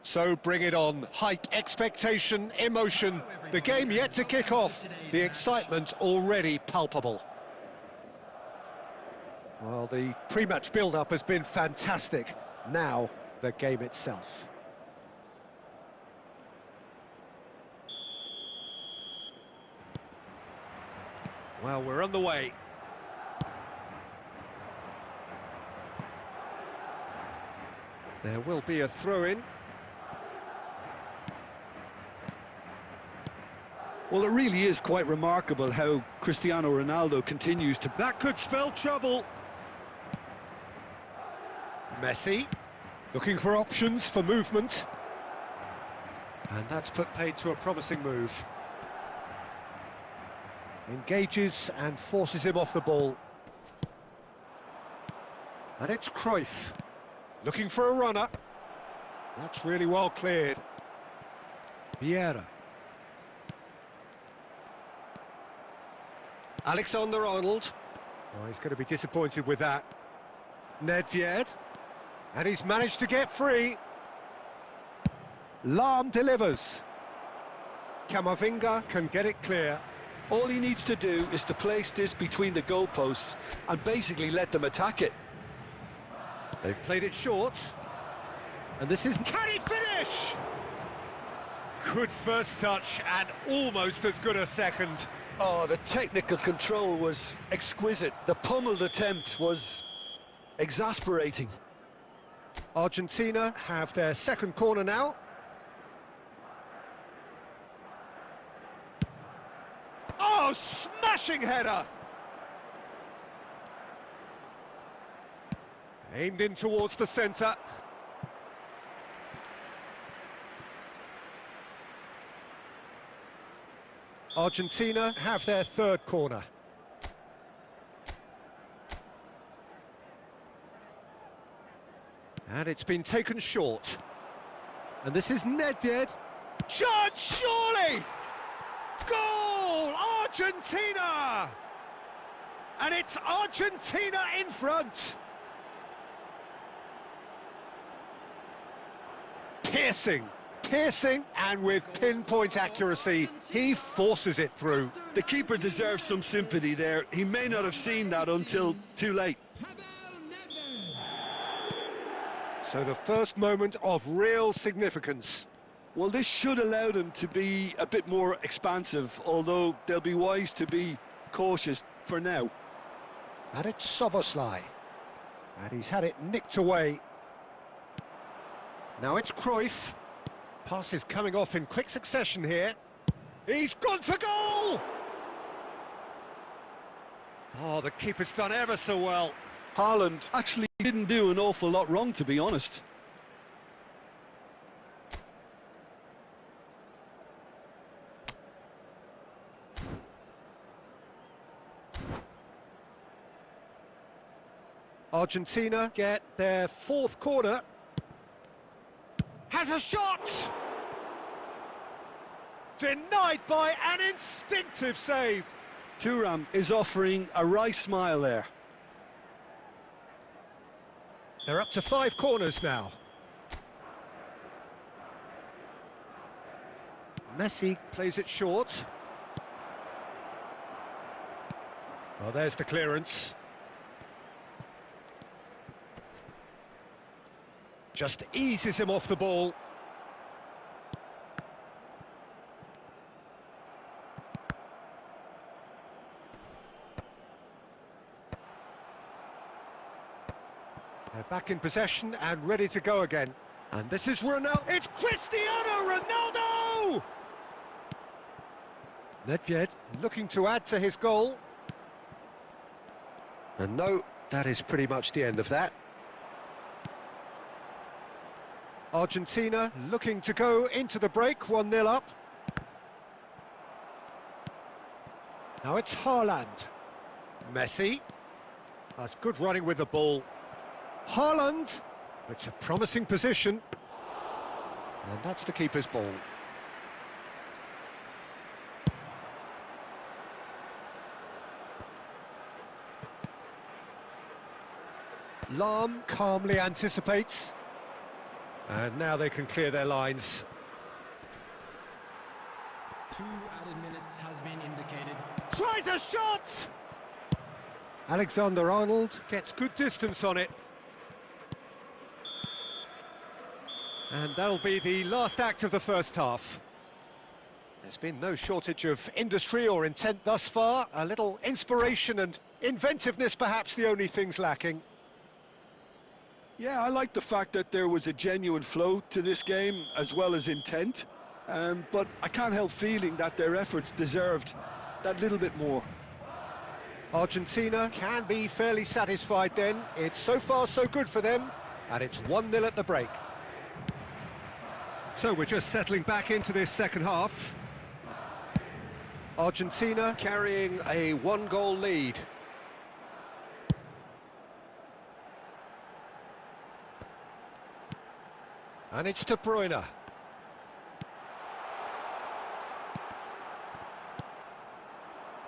So bring it on. Hype, expectation, emotion. The game yet to kick off. The excitement already palpable. Well, the pre-match build-up has been fantastic. Now, the game itself. Well, we're on the way. There will be a throw-in. Well, it really is quite remarkable how Cristiano Ronaldo continues to... That could spell trouble. Messi, looking for options for movement. And that's put paid to a promising move. Engages and forces him off the ball. And it's Cruyff, looking for a runner. That's really well cleared. Vieira. Alexander-Arnold. Oh, he's going to be disappointed with that. Nedved. And he's managed to get free. Lahm delivers. Camavinga can get it clear. All he needs to do is to place this between the goalposts and basically let them attack it. They've played it short. And this is... Can he finish? Good first touch and almost as good a second. Oh, the technical control was exquisite. The pummeled attempt was exasperating. Argentina have their second corner now. Oh, smashing header! Aimed in towards the centre. Argentina have their third corner. And it's been taken short. And this is Nedved. Shot, surely! Goal! Argentina! And it's Argentina in front. Piercing, and with pinpoint accuracy, he forces it through. The keeper deserves some sympathy there. He may not have seen that until too late. So the first moment of real significance. Well, this should allow them to be a bit more expansive, although they'll be wise to be cautious for now. And it's Szoboszlai. And he's had it nicked away. Now it's Cruyff. Passes coming off in quick succession here. He's gone for goal! Oh, the keeper's done ever so well. Haaland actually didn't do an awful lot wrong, to be honest. Argentina get their fourth corner. Has a shot! Denied by an instinctive save. Thuram is offering a wry smile there. They're up to 5 corners now. Messi plays it short. Well, there's the clearance. Just eases him off the ball. They're back in possession and ready to go again. And this is Ronaldo. It's Cristiano Ronaldo! Nedved looking to add to his goal. And no, that is pretty much the end of that. Argentina looking to go into the break, 1-0 up. Now it's Haaland. Messi. That's good running with the ball. Haaland. It's a promising position. And that's the keeper's ball. Lahm calmly anticipates. And now they can clear their lines. 2 added minutes has been indicated. Tries a shot! Alexander-Arnold gets good distance on it. And that'll be the last act of the first half. There's been no shortage of industry or intent thus far. A little inspiration and inventiveness, perhaps the only things lacking. Yeah, I like the fact that there was a genuine flow to this game as well as intent. But I can't help feeling that their efforts deserved that little bit more. Argentina can be fairly satisfied then. It's so far so good for them, and it's 1-0 at the break. So we're just settling back into this second half. Argentina carrying a 1-goal lead. And it's De Bruyne.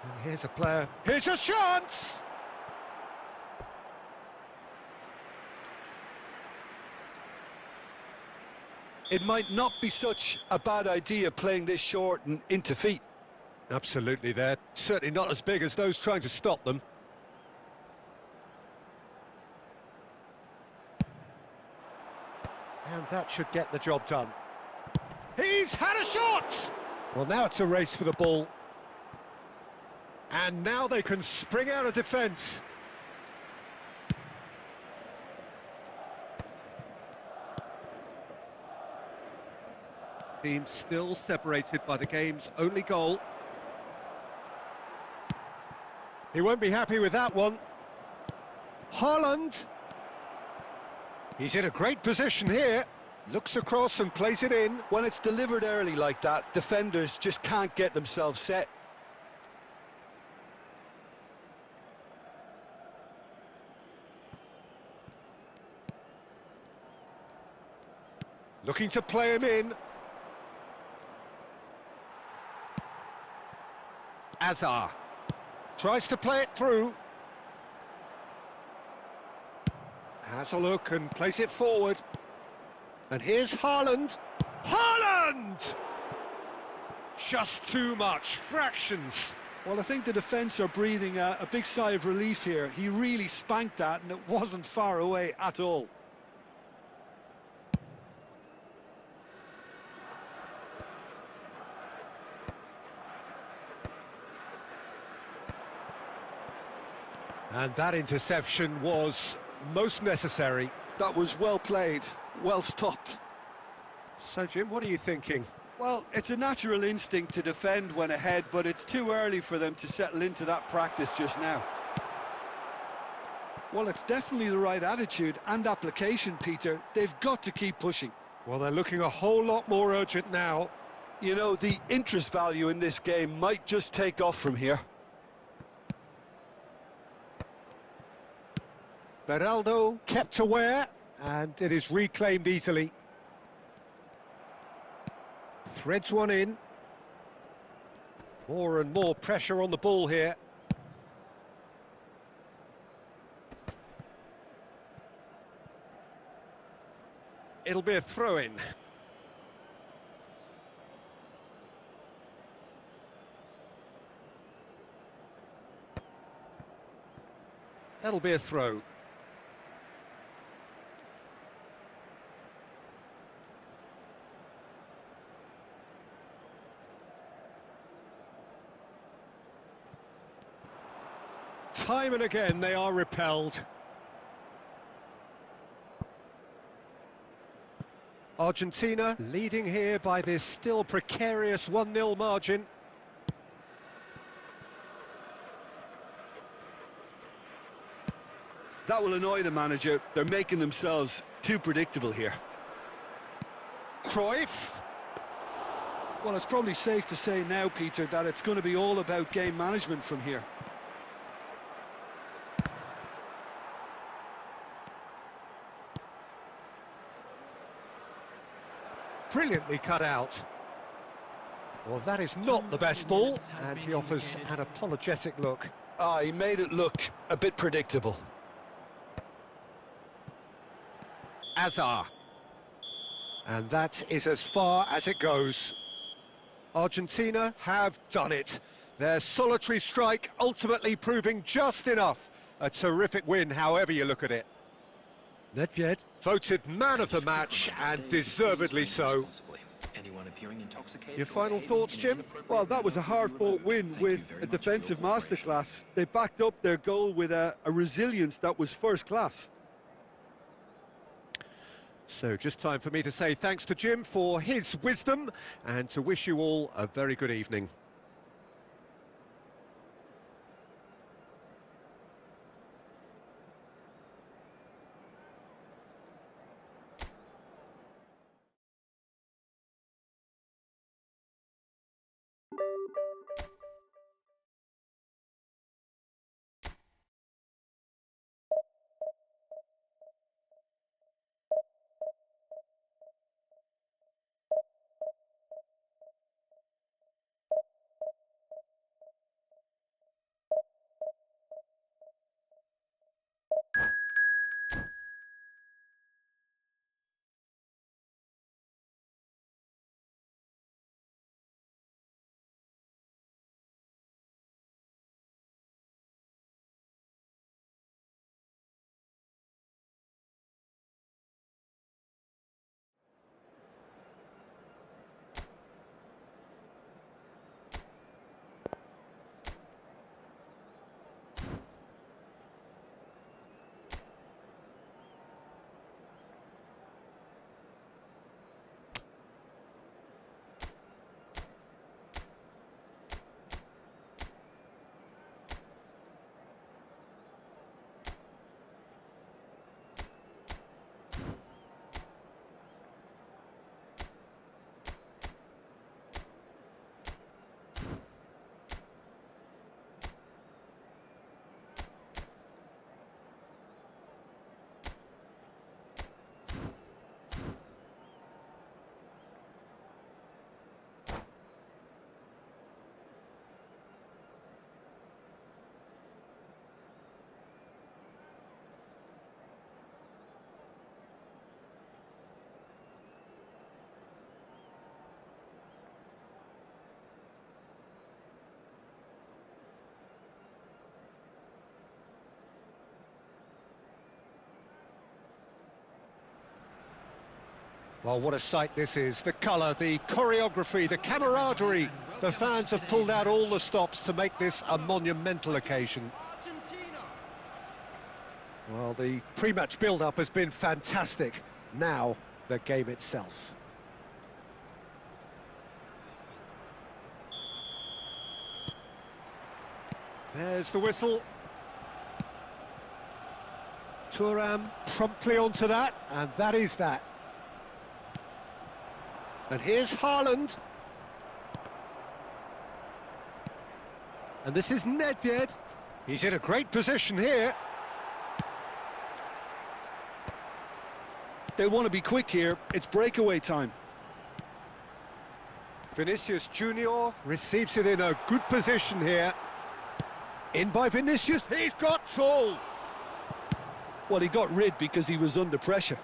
And here's a player. Here's a chance! It might not be such a bad idea playing this short and into feet. Absolutely, they're certainly not as big as those trying to stop them. And that should get the job done. He's had a shot! Well, now it's a race for the ball. And now they can spring out of defence. Team still separated by the game's only goal. He won't be happy with that one. Haaland. He's in a great position here. Looks across and plays it in. When it's delivered early like that, defenders just can't get themselves set. Looking to play him in. Azar tries to play it through. Has a look and plays it forward. And here's Haaland. Haaland! Just too much. Fractions. Well, I think the defence are breathing a big sigh of relief here. He really spanked that and it wasn't far away at all. And that interception was most necessary. That was well played, well stopped. So, Jim, what are you thinking? Well, it's a natural instinct to defend when ahead, but it's too early for them to settle into that practice just now. Well, it's definitely the right attitude and application, Peter. They've got to keep pushing. Well, they're looking a whole lot more urgent now. You know, the interest value in this game might just take off from here. Beraldo kept aware, and it is reclaimed easily. Threads one in. More and more pressure on the ball here. It'll be a throw-in. That'll be a throw. Time and again they are repelled. Argentina leading here by this still precarious 1-0 margin. That will annoy the manager. They're making themselves too predictable here. Cruyff. Well, it's probably safe to say now, Peter, that it's going to be all about game management from here. Brilliantly cut out. Well, that is not the best ball, and he offers an apologetic look. He made it look a bit predictable. Azar. And that is as far as it goes. Argentina have done it. Their solitary strike ultimately proving just enough. A terrific win, however you look at it. Nedved voted man of the match, and deservedly so. Your final thoughts, Jim? Well, that was a hard-fought win with a defensive masterclass. They backed up their goal with a resilience that was first class. So just time for me to say thanks to Jim for his wisdom and to wish you all a very good evening. Well, what a sight this is. The colour, the choreography, the camaraderie. The fans have pulled out all the stops to make this a monumental occasion. Well, the pre-match build-up has been fantastic. Now, the game itself. There's the whistle. Thuram promptly onto that, and that is that. And here's Haaland. And this is Nedved. He's in a great position here. They'll want to be quick here. It's breakaway time. Vinicius Junior receives it in a good position here. In by Vinicius. He's got full. Well, he got rid because he was under pressure.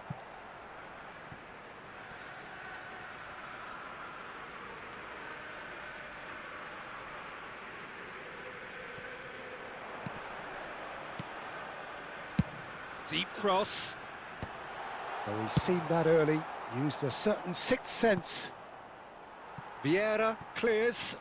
Deep cross. Well, he's seen that early, used a certain sixth sense. Vieira clears.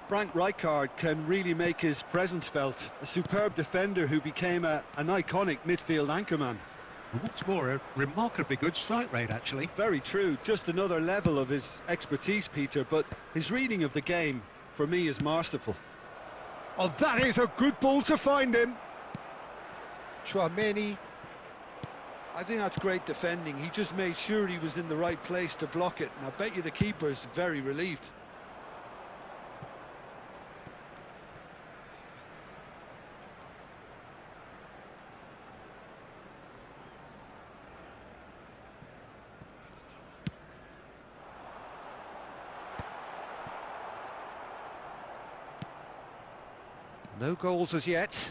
Frank Rijkaard can really make his presence felt. A superb defender who became an iconic midfield anchorman. And what's more, a remarkably good strike rate, actually. Very true. Just another level of his expertise, Peter, but his reading of the game, for me, is masterful. Oh, that is a good ball to find him. Chouameni. I think that's great defending. He just made sure he was in the right place to block it, and I bet you the keeper's very relieved. No goals as yet.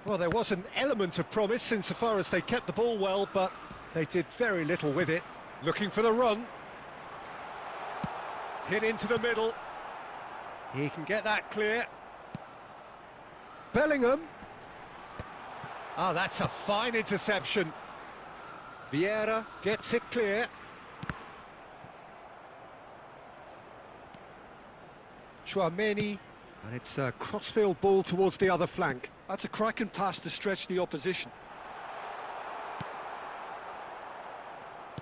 Well, there was an element of promise insofar as they kept the ball well, but they did very little with it. Looking for the run. Hit into the middle. He can get that clear. Bellingham. Ah, that's a fine interception. Vieira gets it clear. Chouameni, and it's a crossfield ball towards the other flank. That's a cracking pass to stretch the opposition.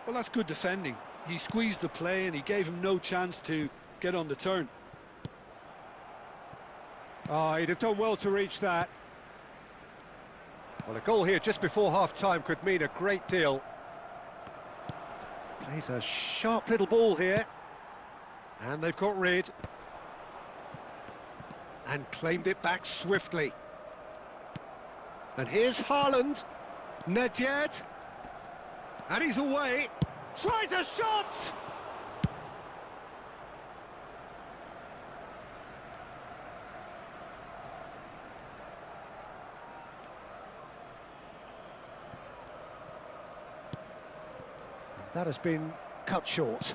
Well, that's good defending. He squeezed the play and he gave him no chance to get on the turn. Oh, he'd have done well to reach that. Well, a goal here just before half-time could mean a great deal. Plays a sharp little ball here. And they've got rid. And claimed it back swiftly. And here's Haaland. Nedved. And he's away. Tries a shot! That has been cut short.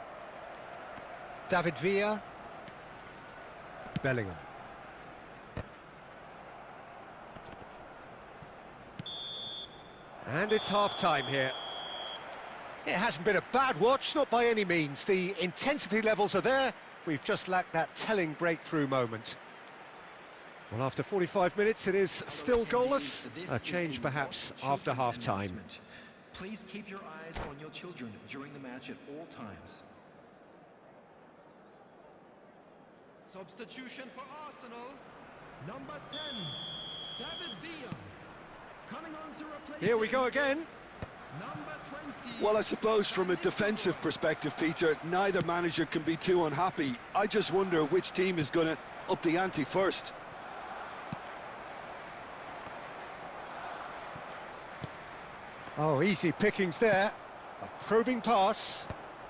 David Villa. Bellingham. And it's half-time here. It hasn't been a bad watch, not by any means. The intensity levels are there. We've just lacked that telling breakthrough moment. Well, after 45 minutes, it is still goalless. A change, perhaps, after half-time. Please keep your eyes on your children during the match at all times. Substitution for Arsenal. Number 10, David Villa. Coming on to replace Here we go again. Number 20. Well, I suppose from a defensive perspective, Peter, neither manager can be too unhappy. I just wonder which team is going to up the ante first. Oh, easy pickings there. A probing pass.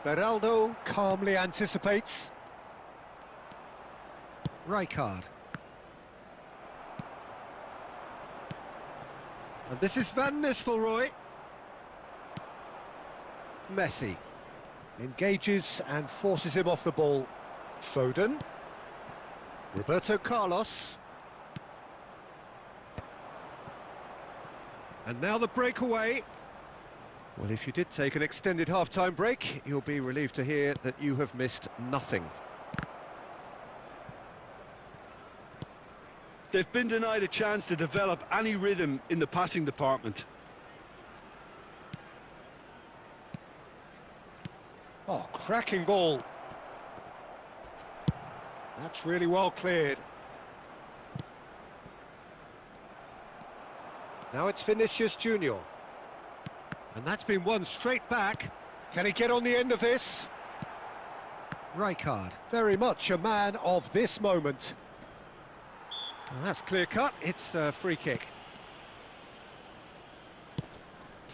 Beraldo calmly anticipates. Rijkaard. And this is Van Nistelrooy. Messi engages and forces him off the ball. Foden. Roberto Carlos. And now the breakaway. Well, if you did take an extended half-time break, you'll be relieved to hear that you have missed nothing. They've been denied a chance to develop any rhythm in the passing department. Oh, cracking ball. That's really well cleared. Now it's Vinicius Junior. And that's been won straight back. Can he get on the end of this? Rijkaard, very much a man of this moment. Well, that's clear-cut. It's a free kick.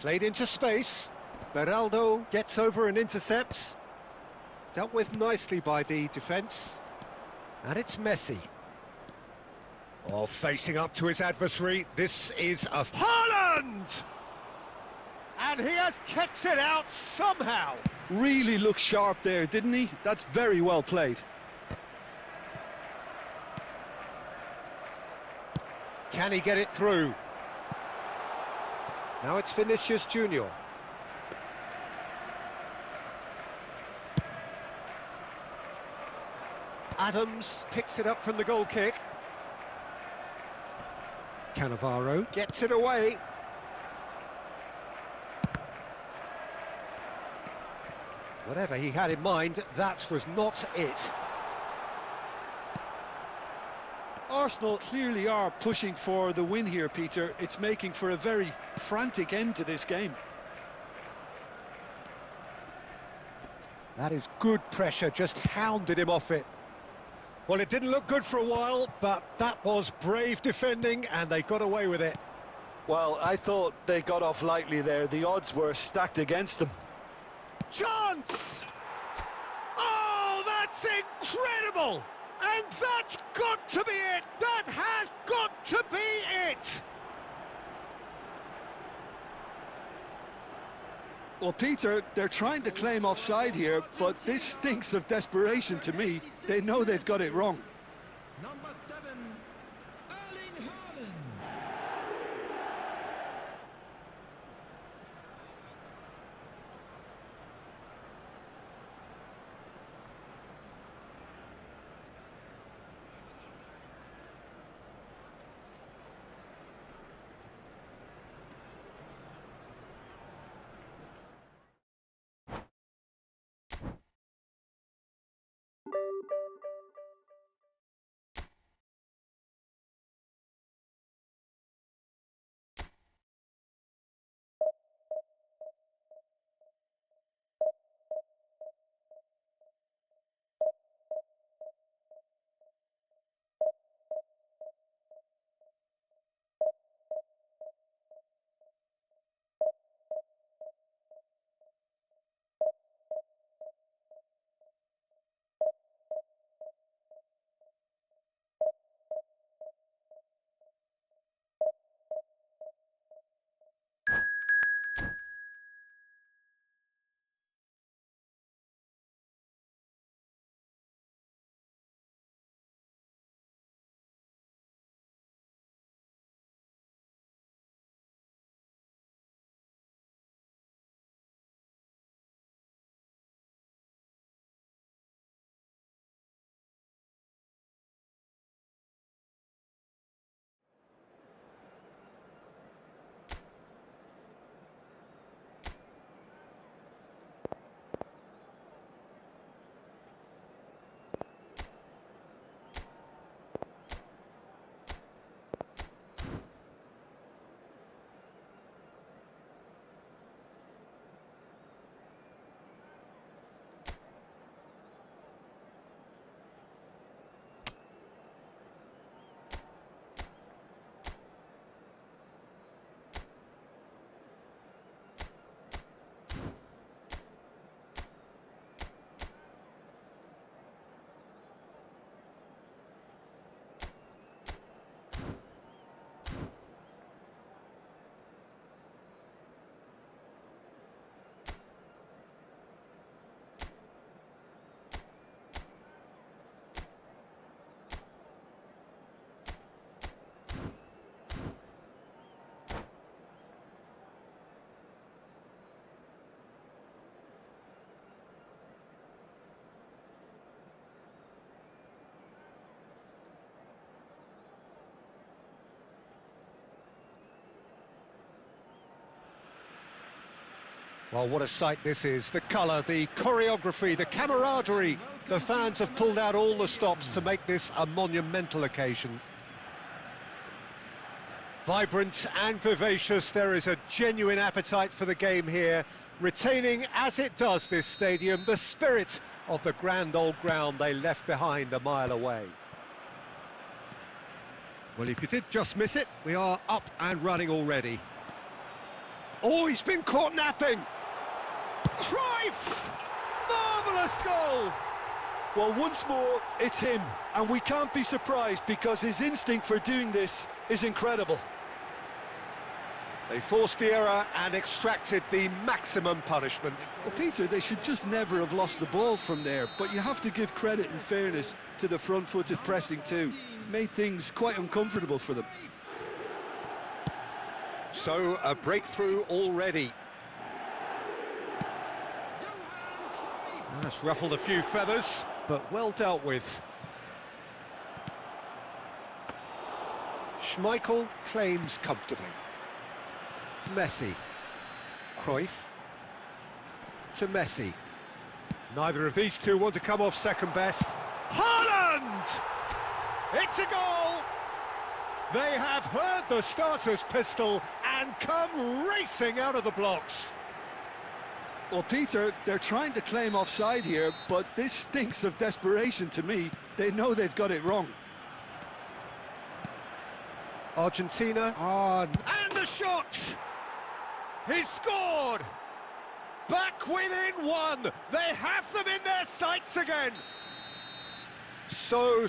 Played into space. Beraldo gets over and intercepts. Dealt with nicely by the defence. And it's Messi. Oh, facing up to his adversary. This is a Haaland! And he has kicked it out somehow. Really looked sharp there, didn't he? That's very well played. Can he get it through? Now it's Vinicius Junior. Adams picks it up from the goal kick. Cannavaro gets it away. Whatever he had in mind, that was not it. Arsenal clearly are pushing for the win here, Peter. It's making for a very frantic end to this game. That is good pressure, just hounded him off it. Well, it didn't look good for a while, but that was brave defending, and they got away with it. Well, I thought they got off lightly there. The odds were stacked against them. Chance! Oh, that's incredible! And that's got to be it! That has got to be it! Well, Peter, they're trying to claim offside here, but this stinks of desperation to me. They know they've got it wrong. Number 7, Erling Haaland. Well, what a sight this is. The colour, the choreography, the camaraderie. The fans have pulled out all the stops to make this a monumental occasion. Vibrant and vivacious, there is a genuine appetite for the game here, retaining, as it does this stadium, the spirit of the grand old ground they left behind a mile away. Well, if you did just miss it, we are up and running already. Oh, he's been caught napping! Cruyff! Marvellous goal! Well, once more, it's him, and we can't be surprised because his instinct for doing this is incredible. They forced the error and extracted the maximum punishment. Well, Peter, they should just never have lost the ball from there, but you have to give credit and fairness to the front-footed pressing too. Made things quite uncomfortable for them. So, a breakthrough already. That's ruffled a few feathers, but well dealt with. Schmeichel claims comfortably. Messi. Cruyff. To Messi. Neither of these two want to come off second best. Haaland! It's a goal! They have heard the starter's pistol and come racing out of the blocks. Well, Peter, they're trying to claim offside here, but this stinks of desperation to me. They know they've got it wrong. Argentina on. And the shot! He's scored! Back within one! They have them in their sights again! So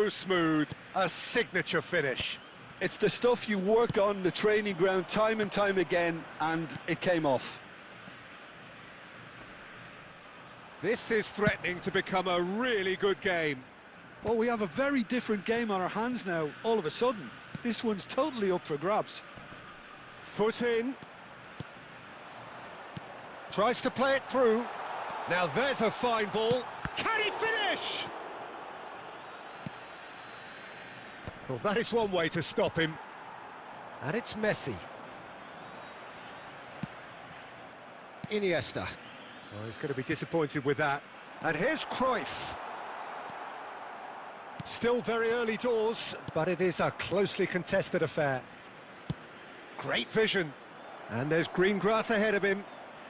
smooth. A signature finish. It's the stuff you work on the training ground time and time again, and it came off. This is threatening to become a really good game. Well, we have a very different game on our hands now, all of a sudden. This one's totally up for grabs. Foot in. Tries to play it through. Now there's a fine ball. Can he finish? Well, that is one way to stop him. And it's Messi. Iniesta. Oh, he's going to be disappointed with that. And here's Cruyff. Still very early doors, but it is a closely contested affair. Great vision. And there's green grass ahead of him.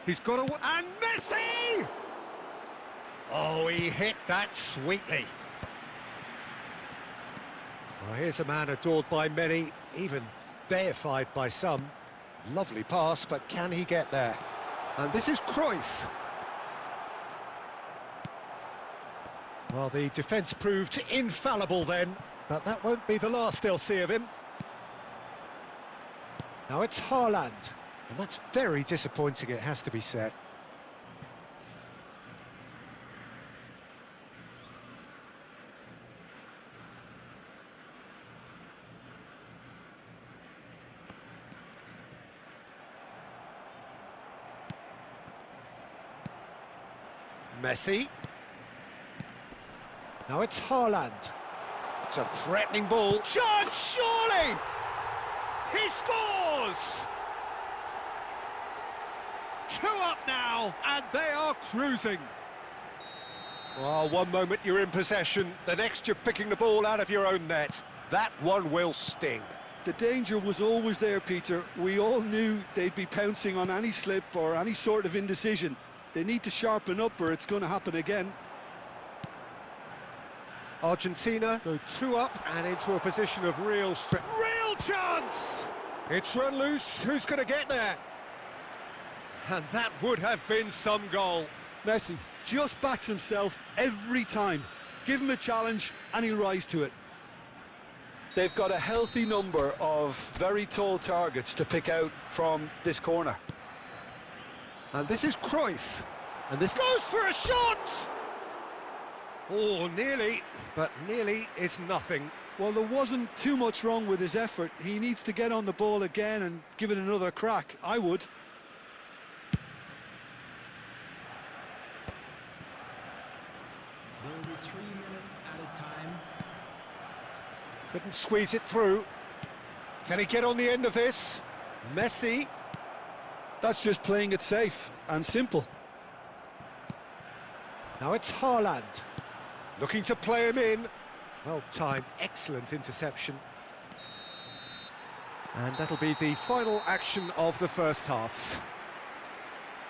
He's got to... And Messi! Oh, he hit that sweetly. Well, here's a man adored by many, even deified by some. Lovely pass, but can he get there? And this is Cruyff. Well, the defence proved infallible then, but that won't be the last they'll see of him. Now it's Haaland, and that's very disappointing, it has to be said. Messi. Now it's Haaland. It's a threatening ball. Chance, surely! He scores! 2 up now, and they are cruising. Well, one moment you're in possession, the next you're picking the ball out of your own net. That one will sting. The danger was always there, Peter. We all knew they'd be pouncing on any slip or any sort of indecision. They need to sharpen up or it's going to happen again. Argentina go 2 up and into a position of real strength. Real chance! It's run loose. Who's going to get there? And that would have been some goal. Messi just backs himself every time. Give him a challenge and he'll rise to it. They've got a healthy number of very tall targets to pick out from this corner. And this is Cruyff. And this goes for a shot! Oh, nearly, but nearly is nothing. Well, there wasn't too much wrong with his effort. He needs to get on the ball again and give it another crack. I would. There will be 3 minutes at a time. Couldn't squeeze it through. Can he get on the end of this? Messi. That's just playing it safe and simple. Now it's Haaland. Looking to play him in. Well timed, excellent interception. And that'll be the final action of the first half.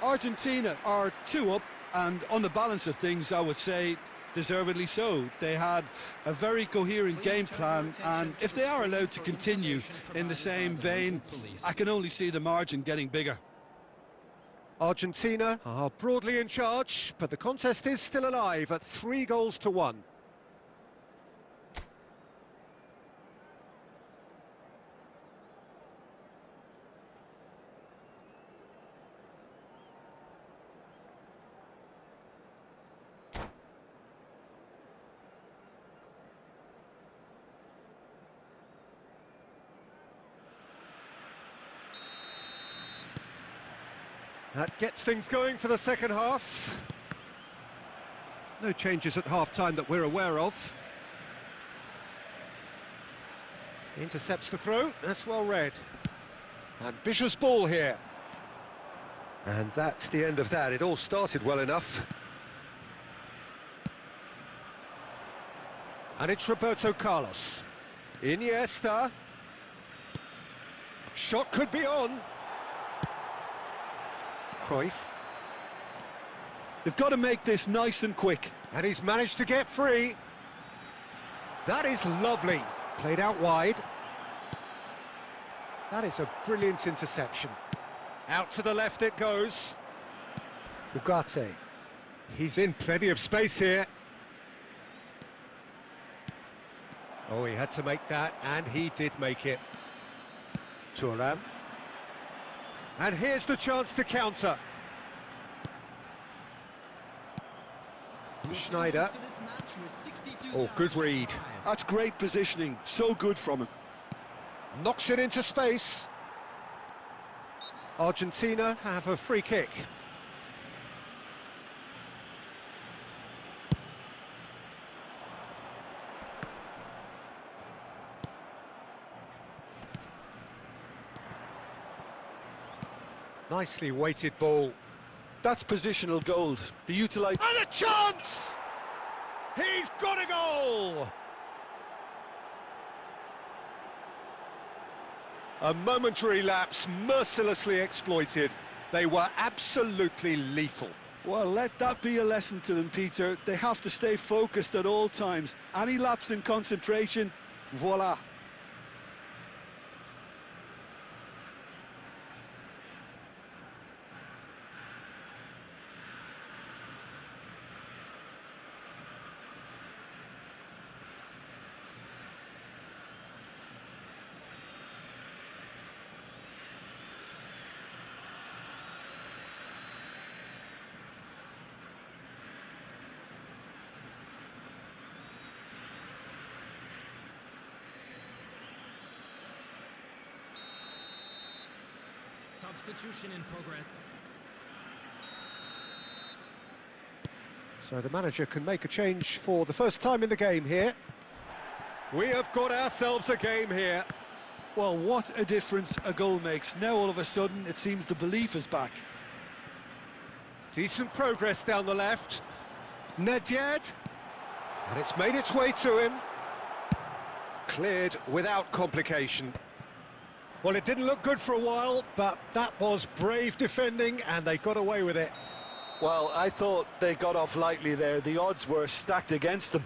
Argentina are 2 up, and on the balance of things, I would say deservedly so. They had a very coherent game plan, and if they are allowed to continue in the same vein, I can only see the margin getting bigger. Argentina are broadly in charge, but the contest is still alive at 3-1. That gets things going for the second half. No changes at half-time that we're aware of. Intercepts the throw, that's well read. Ambitious ball here. And that's the end of that. It all started well enough. And it's Roberto Carlos. Iniesta. Shot could be on. Cruyff. They've got to make this nice and quick. And he's managed to get free. That is lovely. Played out wide. That is a brilliant interception. Out to the left it goes. Ugarte. He's in plenty of space here. Oh, he had to make that, and he did make it. Thuram. And here's the chance to counter. Schneider. Oh, good read. That's great positioning, so good from him. Knocks it into space. Argentina have a free kick. Nicely weighted ball. That's positional gold. The utilise... And a chance! He's got a goal! A momentary lapse mercilessly exploited. They were absolutely lethal. Well, let that be a lesson to them, Peter. They have to stay focused at all times. Any lapse in concentration, voila. Substitution in progress. So the manager can make a change for the first time in the game here. We have got ourselves a game here. Well, what a difference a goal makes. Now all of a sudden it seems the belief is back. Decent progress down the left. Nedved. And it's made its way to him. Cleared without complication. Well, it didn't look good for a while, but that was brave defending, and they got away with it. Well, I thought they got off lightly there. The odds were stacked against them.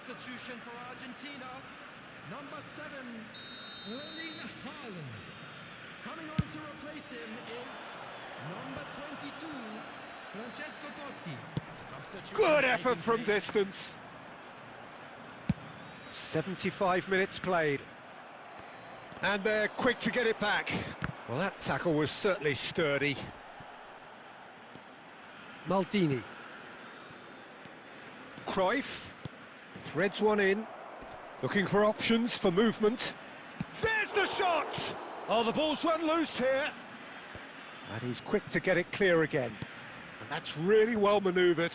Substitution for Argentina. Number 7, Erling Haaland. Coming on to replace him is number 22, Francesco Totti. Substitution Good effort taking from place. distance. 75 minutes played. And they're quick to get it back. Well, that tackle was certainly sturdy. Maldini. Cruyff. Threads one in. Looking for options for movement. There's the shot! Oh, the ball's run loose here. And he's quick to get it clear again. And that's really well manoeuvred.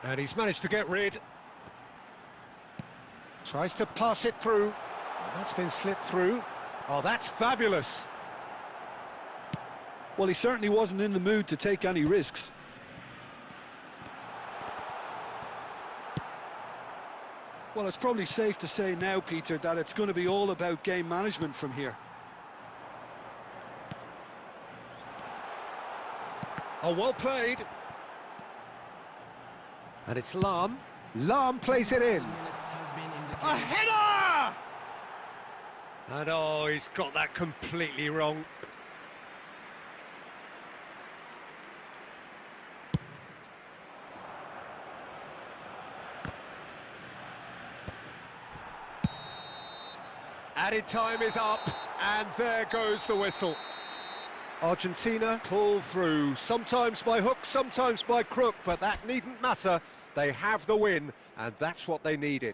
And he's managed to get rid. Tries to pass it through. That's been slipped through. Oh, that's fabulous. Well, he certainly wasn't in the mood to take any risks. Well, it's probably safe to say now, Peter, that it's going to be all about game management from here. Oh, well played. And it's Lahm. Lahm plays it in. A header! And oh, he's got that completely wrong. Added time is up, and there goes the whistle. Argentina pull through, sometimes by hook, sometimes by crook, but that needn't matter. They have the win, and that's what they needed.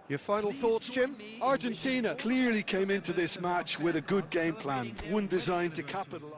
Your final thoughts, Jim? Argentina clearly came into this match with a good game plan, one designed to capitalise.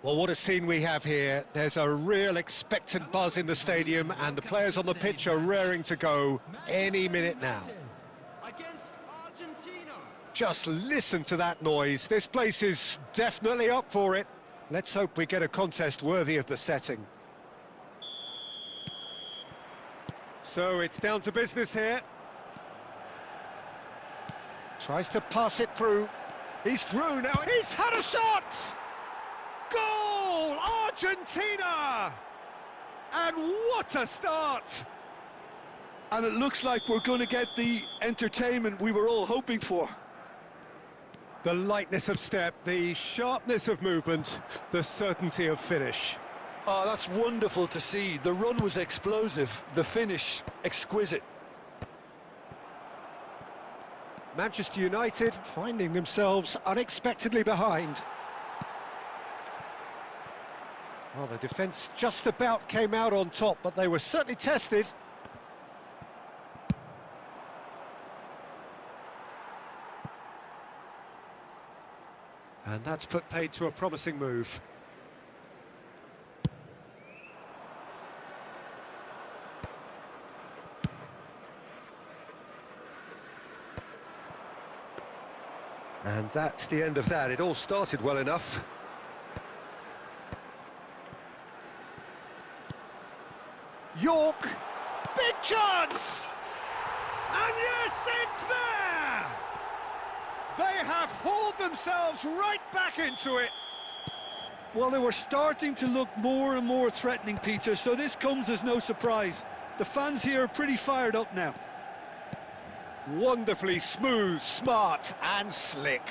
Well, what a scene we have here. There's a real expectant buzz in the stadium, and the players on the pitch are raring to go any minute now. Against Argentina. Just listen to that noise. This place is definitely up for it. Let's hope we get a contest worthy of the setting. So it's down to business here. Tries to pass it through. He's through now. He's had a shot! Goal! Argentina! And what a start! And it looks like we're going to get the entertainment we were all hoping for. The lightness of step, the sharpness of movement, the certainty of finish. Oh, that's wonderful to see. The run was explosive, the finish exquisite. Manchester United finding themselves unexpectedly behind. Well, the defence just about came out on top, but they were certainly tested. And that's put paid to a promising move. And that's the end of that. It all started well enough. York, big chance! And yes, it's there! They have hauled themselves right back into it. Well, they were starting to look more and more threatening, Peter, so this comes as no surprise. The fans here are pretty fired up now. Wonderfully smooth, smart and slick.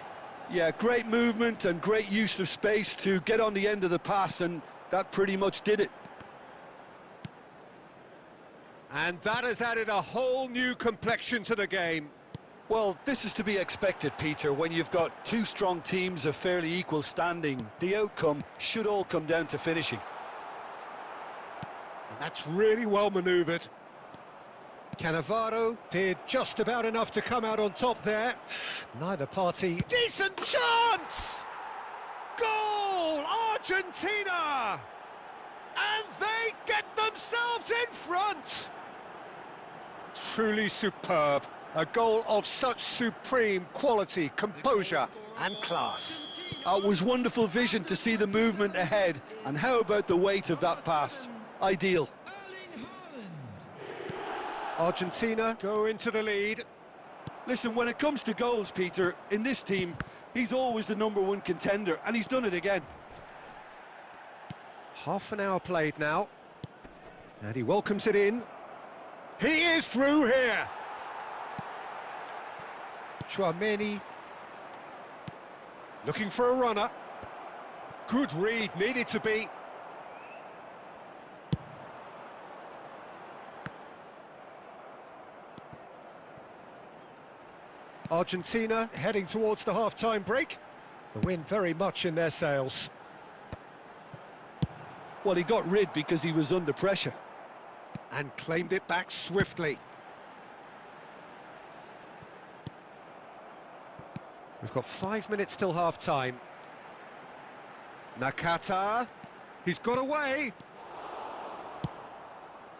Yeah, great movement and great use of space to get on the end of the pass, and that pretty much did it. And that has added a whole new complexion to the game. Well, this is to be expected, Peter, when you've got two strong teams of fairly equal standing. The outcome should all come down to finishing. And that's really well manoeuvred. Cannavaro did just about enough to come out on top there. Neither party... Decent chance! Goal! Argentina! And they get themselves in front! Truly superb. A goal of such supreme quality, composure and class. It was wonderful vision to see the movement ahead, and how about the weight of that pass? Ideal. Argentina go into the lead. Listen, when it comes to goals, Peter, in this team, he's always the #1 contender, and he's done it again. Half an hour played now, and he welcomes it in. He is through here. Chouameni looking for a runner. Good read, needed to be. Argentina heading towards the half-time break. The wind very much in their sails. Well, he got rid because he was under pressure. And claimed it back swiftly. We've got 5 minutes till half-time. Nakata, he's got away.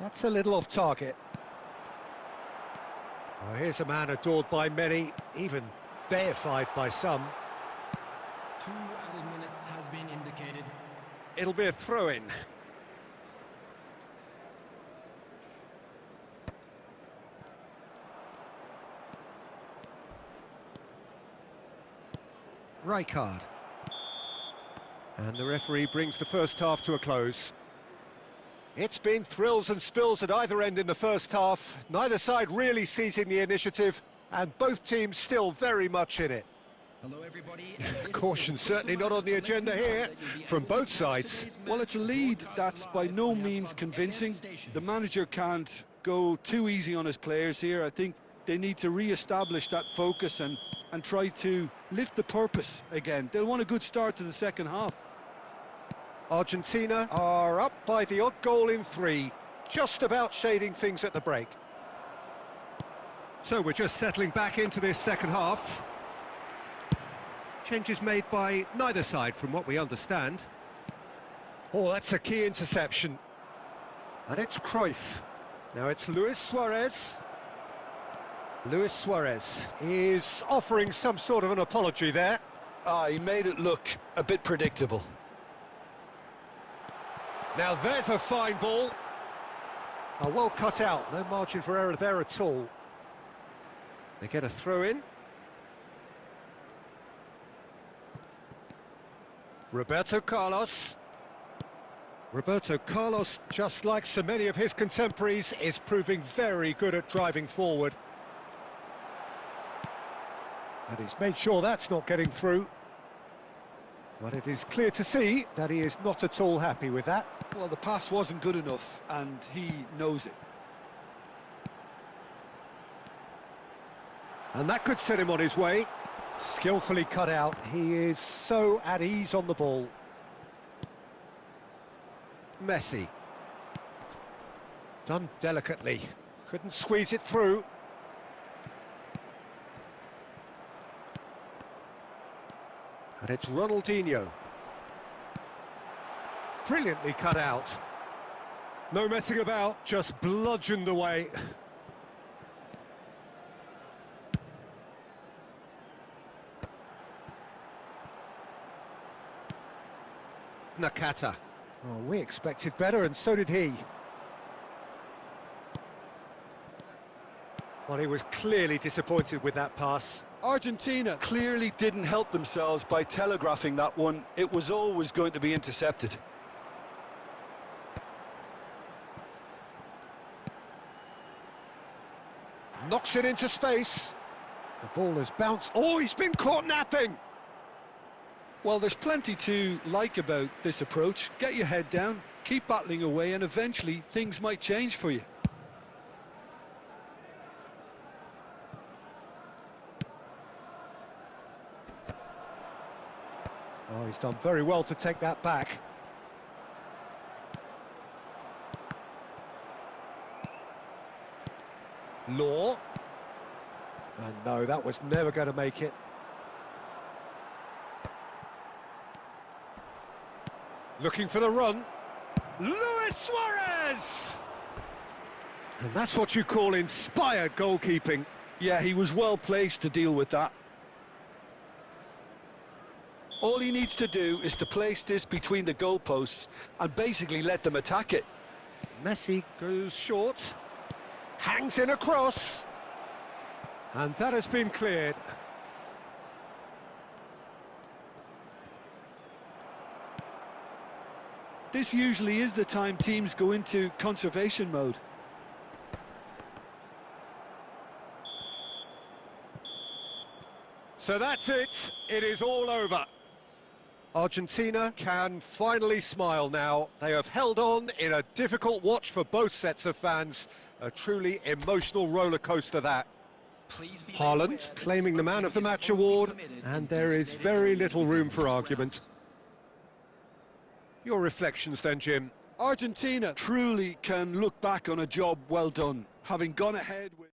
That's a little off target. Oh, here's a man adored by many, even deified by some. 2 added minutes has been indicated. It'll be a throw-in. Rijkaard. And the referee brings the first half to a close. It's been thrills and spills at either end in the first half. Neither side really seizing the initiative, and both teams still very much in it. Hello, everybody. Caution certainly not on the agenda here, from both sides. Well, it's a lead that's by no means convincing. The manager can't go too easy on his players here. I think they need to re-establish that focus and try to lift the purpose again. They'll want a good start to the second half. Argentina are up by the odd goal in 3, just about shading things at the break. So we're just settling back into this second half. Changes made by neither side from what we understand. Oh, that's a key interception. And it's Cruyff. Now it's Luis Suarez. Luis Suarez is offering some sort of an apology there. He made it look a bit predictable. Now there's a fine ball. Oh, well cut out, no margin for error there at all. They get a throw in. Roberto Carlos. Roberto Carlos, just like so many of his contemporaries, is proving very good at driving forward. And he's made sure that's not getting through. But it is clear to see that he is not at all happy with that. Well, the pass wasn't good enough, and he knows it. And that could set him on his way. Skillfully cut out. He is so at ease on the ball. Messi. Done delicately. Couldn't squeeze it through. And it's Ronaldinho. Brilliantly cut out. No messing about, just bludgeoned away. Nakata. Oh, we expected better, and so did he. Well, he was clearly disappointed with that pass. Argentina clearly didn't help themselves by telegraphing that one. It was always going to be intercepted. Knocks it into space. The ball has bounced. Oh, he's been caught napping! Well, there's plenty to like about this approach. Get your head down, keep battling away, and eventually things might change for you. Oh, he's done very well to take that back. Law. And no, that was never going to make it. Looking for the run. Luis Suarez! And that's what you call inspired goalkeeping. Yeah, he was well placed to deal with that. All he needs to do is to place this between the goalposts and basically let them attack it. Messi goes short. Hangs in a cross. And that has been cleared. This usually is the time teams go into conservation mode. So that's it. It is all over. Argentina can finally smile now. They have held on in a difficult watch for both sets of fans. A truly emotional roller coaster that. Haaland claiming the Man of the Match award, and there is very little room for argument. Your reflections then, Jim? Argentina truly can look back on a job well done, having gone ahead with...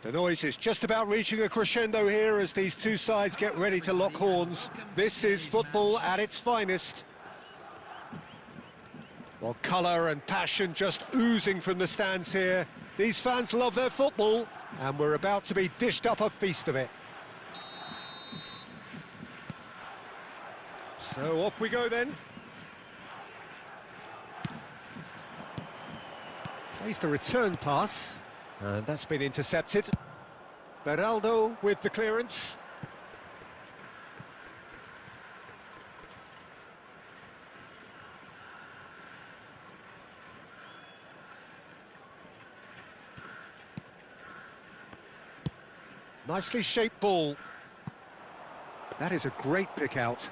The noise is just about reaching a crescendo here as these two sides get ready to lock horns. This is football at its finest. Well, colour and passion just oozing from the stands here. These fans love their football, and we're about to be dished up a feast of it. So off we go then. Plays the return pass, and that's been intercepted. Beraldo with the clearance. Nicely shaped ball. That is a great pick out.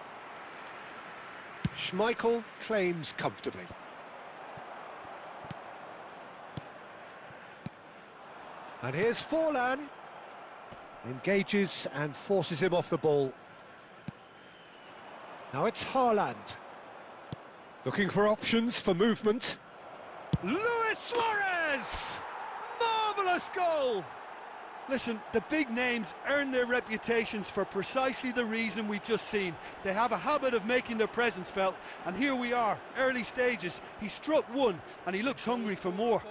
Schmeichel claims comfortably. And here's Forlan. Engages and forces him off the ball. Now it's Haaland. Looking for options for movement. Luis Suarez! Marvellous goal! Listen, the big names earn their reputations for precisely the reason we've just seen. They have a habit of making their presence felt, and here we are, early stages. He struck one, and he looks hungry for more.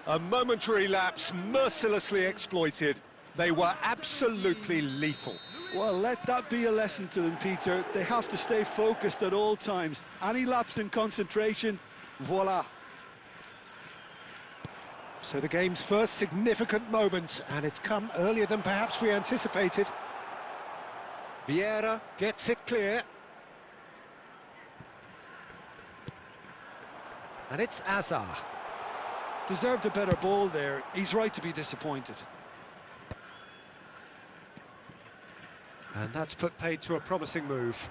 A momentary lapse mercilessly exploited. They were absolutely lethal. Well, let that be a lesson to them, Peter. They have to stay focused at all times. Any lapse in concentration, voila. So the game's first significant moment, and it's come earlier than perhaps we anticipated. Vieira gets it clear. And it's Azar. Deserved a better ball there. He's right to be disappointed. And that's put paid to a promising move.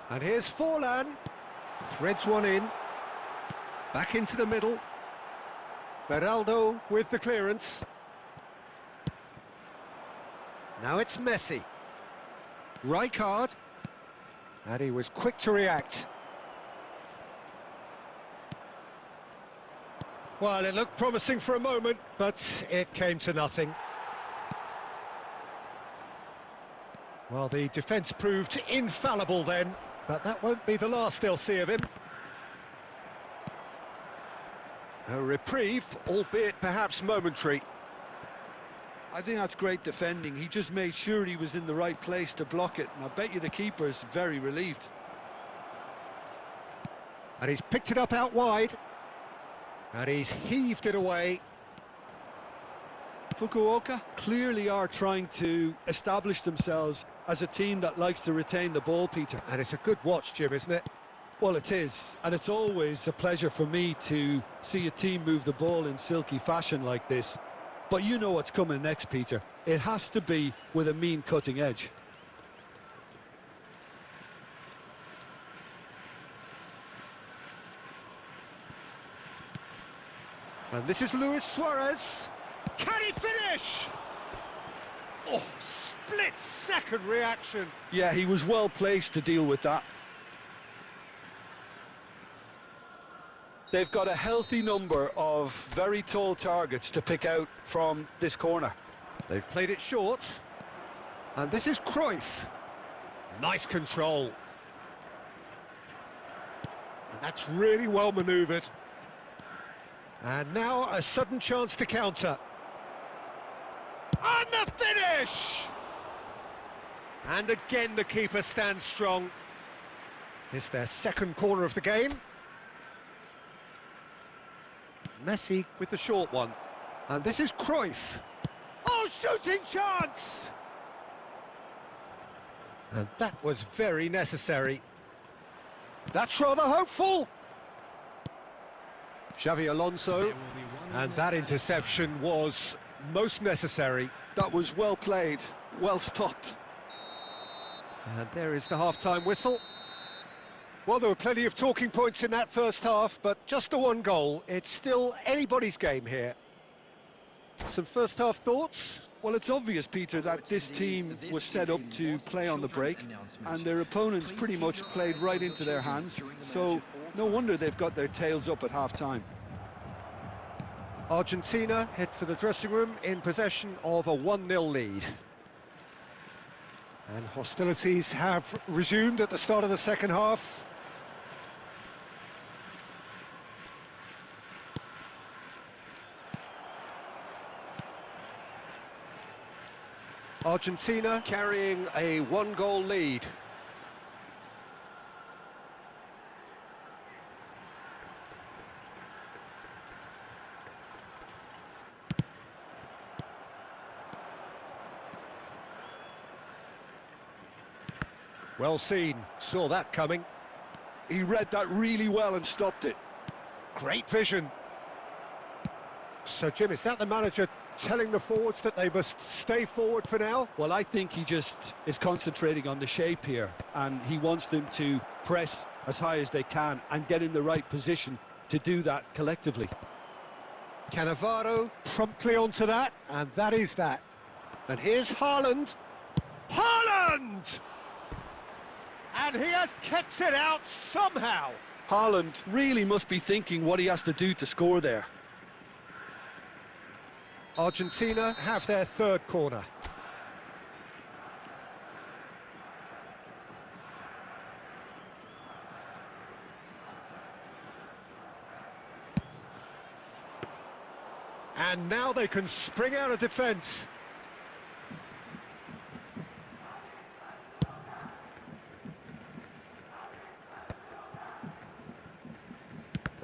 And here's Forlan. Threads one in. Back into the middle. Beraldo with the clearance. Now it's Messi. Rijkaard. And he was quick to react. Well, it looked promising for a moment, but it came to nothing. Well, the defence proved infallible then, but that won't be the last they'll see of him. A reprieve, albeit perhaps momentary. I think that's great defending. He just made sure he was in the right place to block it, and I bet you the keeper's very relieved. And he's picked it up out wide. And he's heaved it away. Fukuoka clearly are trying to establish themselves as a team that likes to retain the ball, Peter. And it's a good watch, Jim, isn't it? Well, it is, and it's always a pleasure for me to see a team move the ball in silky fashion like this. But you know what's coming next, Peter. It has to be with a mean cutting edge. And this is Luis Suarez. Can he finish? Oh, split-second reaction. Yeah, he was well placed to deal with that. They've got a healthy number of very tall targets to pick out from this corner. They've played it short. And this is Cruyff. Nice control. And that's really well manoeuvred. And now a sudden chance to counter. And the finish! And again the keeper stands strong. It's their second corner of the game. Messi with the short one. And this is Cruyff. Oh, shooting chance! And that was very necessary. That's rather hopeful. Xavi Alonso, and that interception was most necessary. That was well played, well stopped. And there is the half-time whistle. Well, there were plenty of talking points in that first half, but just the one goal. It's still anybody's game here. Some first-half thoughts? Well, it's obvious, Peter, that this team was set up to play on the break, and their opponents pretty much played right into their hands, so no wonder they've got their tails up at half-time. Argentina head for the dressing room in possession of a 1-0 lead. And hostilities have resumed at the start of the second half. Argentina carrying a 1-goal lead. Well seen, saw that coming. He read that really well and stopped it. Great vision. So, Jim, is that the manager telling the forwards that they must stay forward for now? Well, I think he just is concentrating on the shape here, and he wants them to press as high as they can and get in the right position to do that collectively. Cannavaro promptly onto that, and that is that. And here's Haaland. Haaland! And he has kept it out somehow. Haaland really must be thinking what he has to do to score there. Argentina have their third corner. And now they can spring out of defence.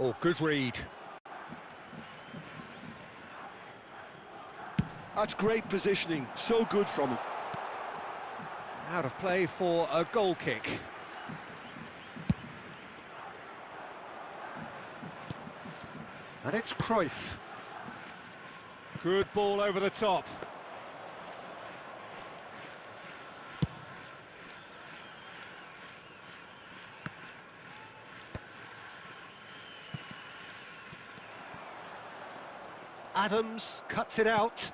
Oh, good read. That's great positioning, so good from him. Out of play for a goal kick. And it's Cruyff. Good ball over the top. Adams cuts it out.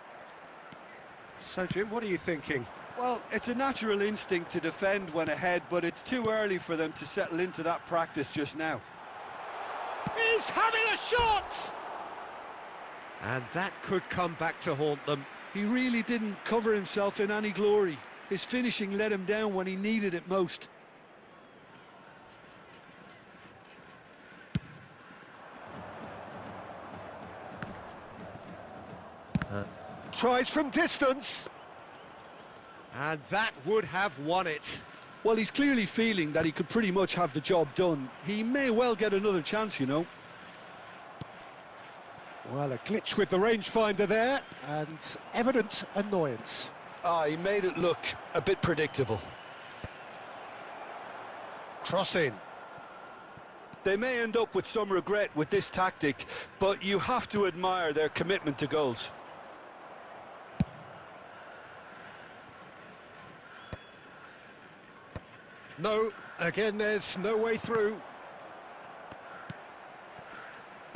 So, Jim, what are you thinking? Well, it's a natural instinct to defend when ahead, but it's too early for them to settle into that practice just now. He's having a shot! And that could come back to haunt them. He really didn't cover himself in any glory. His finishing let him down when he needed it most. Tries from distance. And that would have won it. Well, he's clearly feeling that he could pretty much have the job done. He may well get another chance, you know. Well, a glitch with the rangefinder there, and evident annoyance. He made it look a bit predictable. Cross in. They may end up with some regret with this tactic, but you have to admire their commitment to goals. No, again, there's no way through.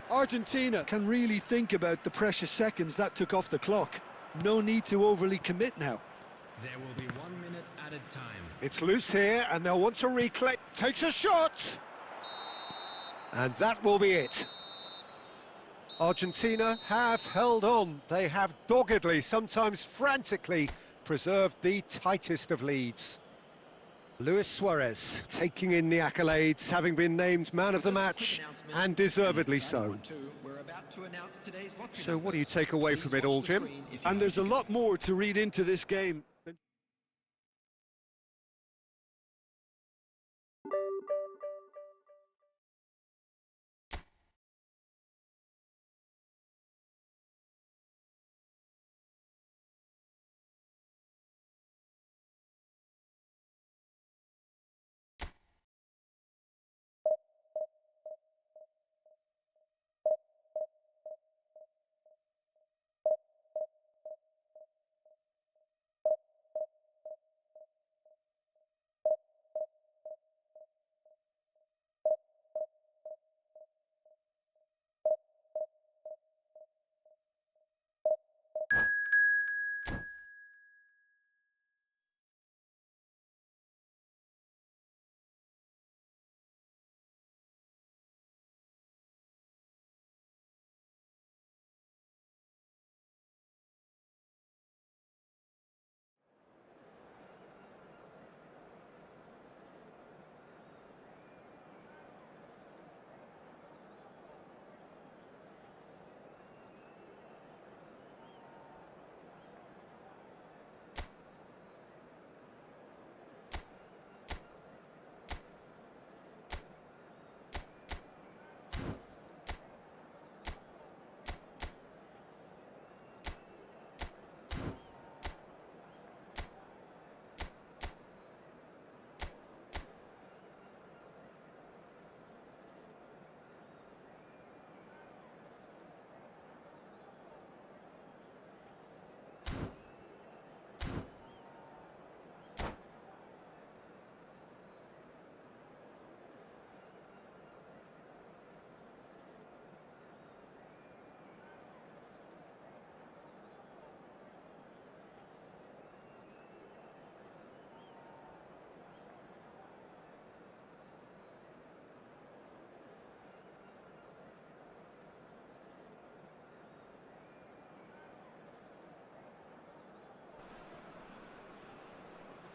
Argentina can really think about the precious seconds that took off the clock. No need to overly commit now. There will be 1 minute added time. It's loose here, and they'll want to reclaim. Takes a shot! And that will be it. Argentina have held on. They have doggedly, sometimes frantically, preserved the tightest of leads. Luis Suarez taking in the accolades, having been named man of the match, and deservedly so. So what do you take away from it all, Jim? And there's a lot more to read into this game.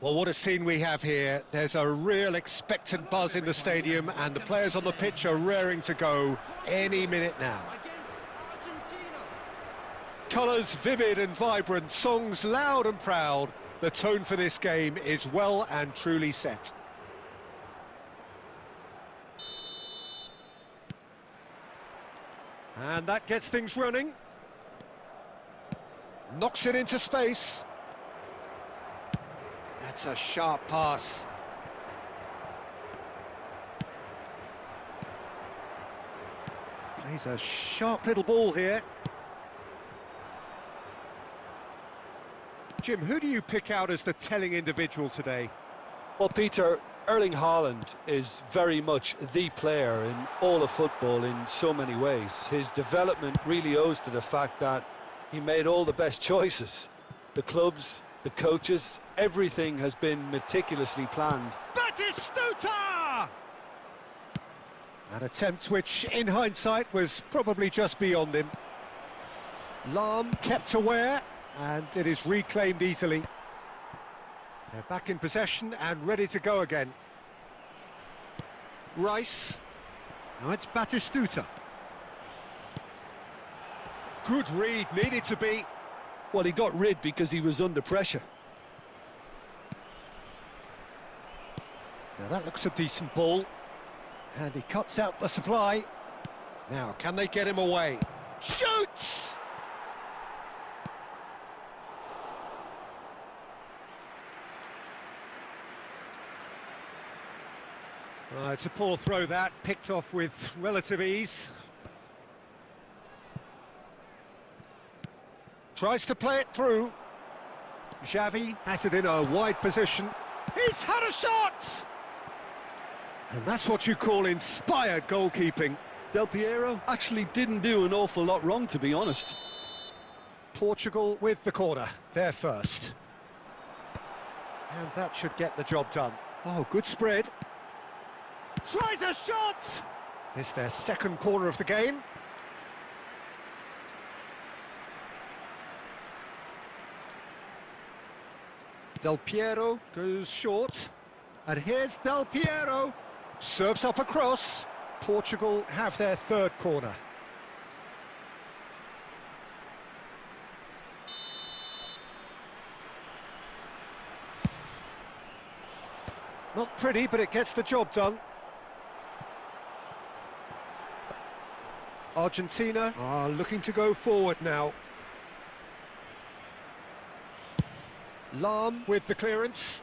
Well, what a scene we have here. There's a real expectant buzz in the stadium, and the players on the pitch are raring to go any minute now. Against Argentina. Colours vivid and vibrant, songs loud and proud. The tone for this game is well and truly set. And that gets things running. Knocks it into space. That's a sharp pass. Plays a sharp little ball here. Jim, who do you pick out as the telling individual today? Well, Peter, Erling Haaland is very much the player in all of football in so many ways. His development really owes to the fact that he made all the best choices. The clubs, the coaches, everything has been meticulously planned. Batistuta! An attempt which, in hindsight, was probably just beyond him. Lahm kept aware, and it is reclaimed easily. They're back in possession and ready to go again. Rice. Now it's Batistuta. Good read, needed to be. Well, he got rid because he was under pressure. Now that looks a decent ball. And he cuts out the supply. Now, can they get him away? Shoots! It's a poor throw that, picked off with relative ease. Tries to play it through. Xavi has it in a wide position. He's had a shot! And that's what you call inspired goalkeeping. Del Piero actually didn't do an awful lot wrong, to be honest. Portugal with the corner, they're first. And that should get the job done. Oh, good spread. Tries a shot! It's their second corner of the game. Del Piero goes short. And here's Del Piero. Serves up across. Portugal have their third corner. Not pretty, but it gets the job done. Argentina are looking to go forward now. Lahm with the clearance.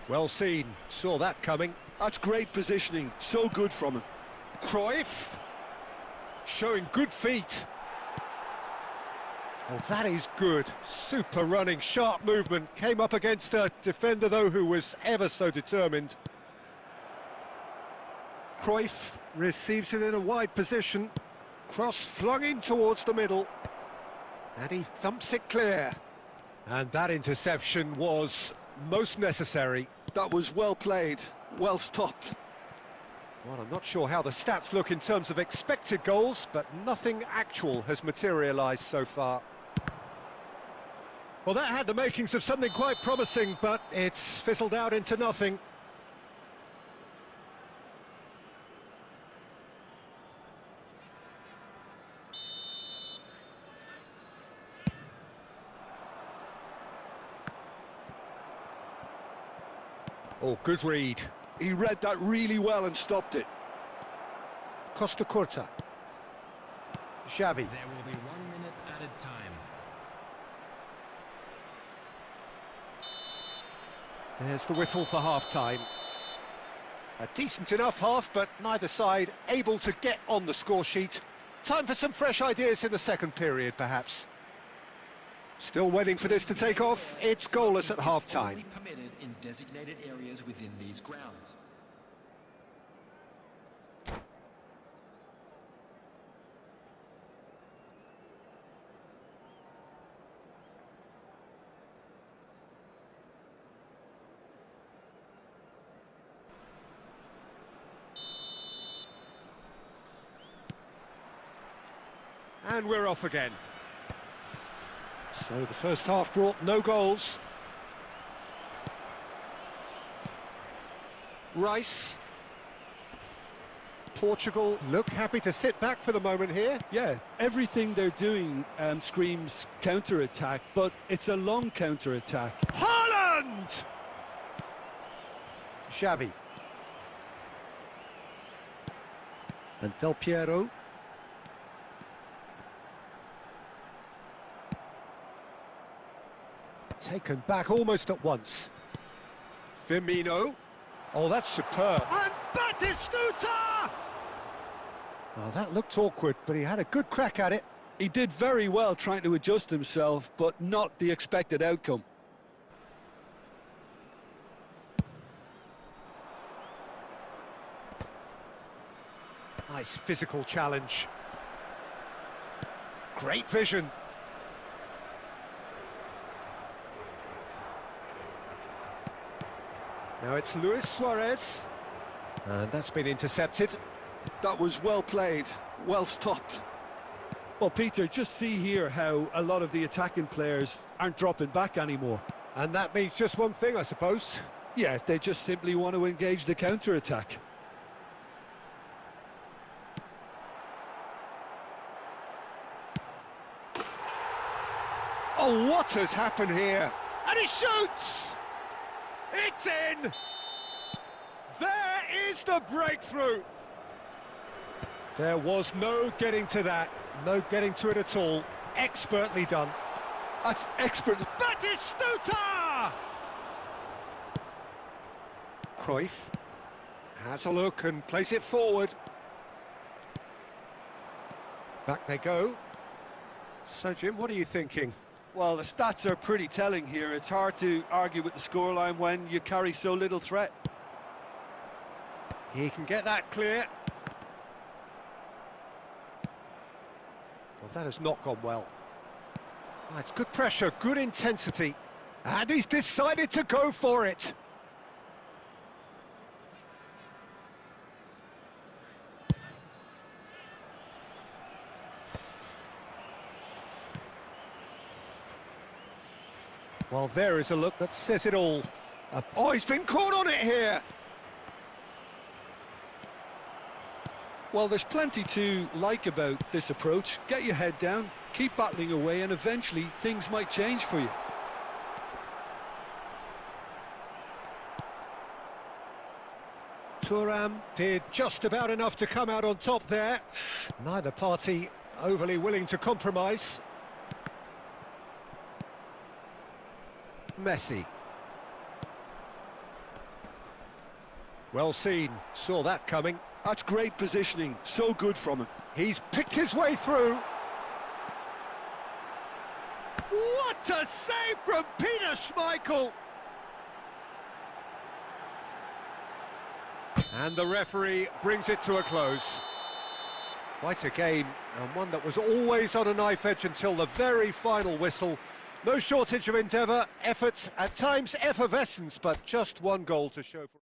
Well seen, saw that coming. That's great positioning, so good from him. Cruyff, showing good feet. Oh, that is good. Super running, sharp movement. Came up against a defender, though, who was ever so determined. Cruyff receives it in a wide position. Cross flung in towards the middle. And he thumps it clear. And that interception was most necessary. That was well played, well stopped. Well, I'm not sure how the stats look in terms of expected goals, but nothing actual has materialised so far. Well, that had the makings of something quite promising, but it's fizzled out into nothing. Oh, good read. He read that really well and stopped it. Costa Curta. Xavi. There will be 1 minute added time. There's the whistle for half-time. A decent enough half, but neither side able to get on the score sheet. Time for some fresh ideas in the second period, perhaps. Still waiting for this to take off. It's goalless at half-time. Only permitted in designated areas within these grounds. And we're off again. So the first half brought no goals. Rice. Portugal look happy to sit back for the moment here. Yeah, everything they're doing screams counter-attack, but it's a long counter-attack. Haaland! Xavi. And Del Piero. Taken back almost at once. Firmino. Oh, that's superb. And Batistuta! Well, that looked awkward, but he had a good crack at it. He did very well trying to adjust himself, but not the expected outcome. Nice physical challenge. Great vision. Now it's Luis Suarez. And that's been intercepted. That was well played, well stopped. Well, Peter, just see here how a lot of the attacking players aren't dropping back anymore. And that means just one thing, I suppose. Yeah, they just simply want to engage the counter-attack. Oh, what has happened here? And he shoots! It's in! There is the breakthrough! There was no getting to that, no getting to it at all. Expertly done. That's expert. Batistuta! Cruyff has a look and plays it forward. Back they go. So, Jim, what are you thinking? Well, the stats are pretty telling here. It's hard to argue with the scoreline when you carry so little threat. He can get that clear. Well, that has not gone well. Oh, it's good pressure, good intensity. And he's decided to go for it. Well, there is a look that says it all. Oh, he's been caught on it here. Well, there's plenty to like about this approach. Get your head down, keep battling away, and eventually things might change for you. Thuram did just about enough to come out on top there. Neither party overly willing to compromise. Messi. Well seen, saw that coming. That's great positioning, so good from him. He's picked his way through. What a save from Peter Schmeichel! And the referee brings it to a close. Quite a game, and one that was always on a knife edge until the very final whistle. No shortage of endeavour, effort, at times effervescence, but just one goal to show for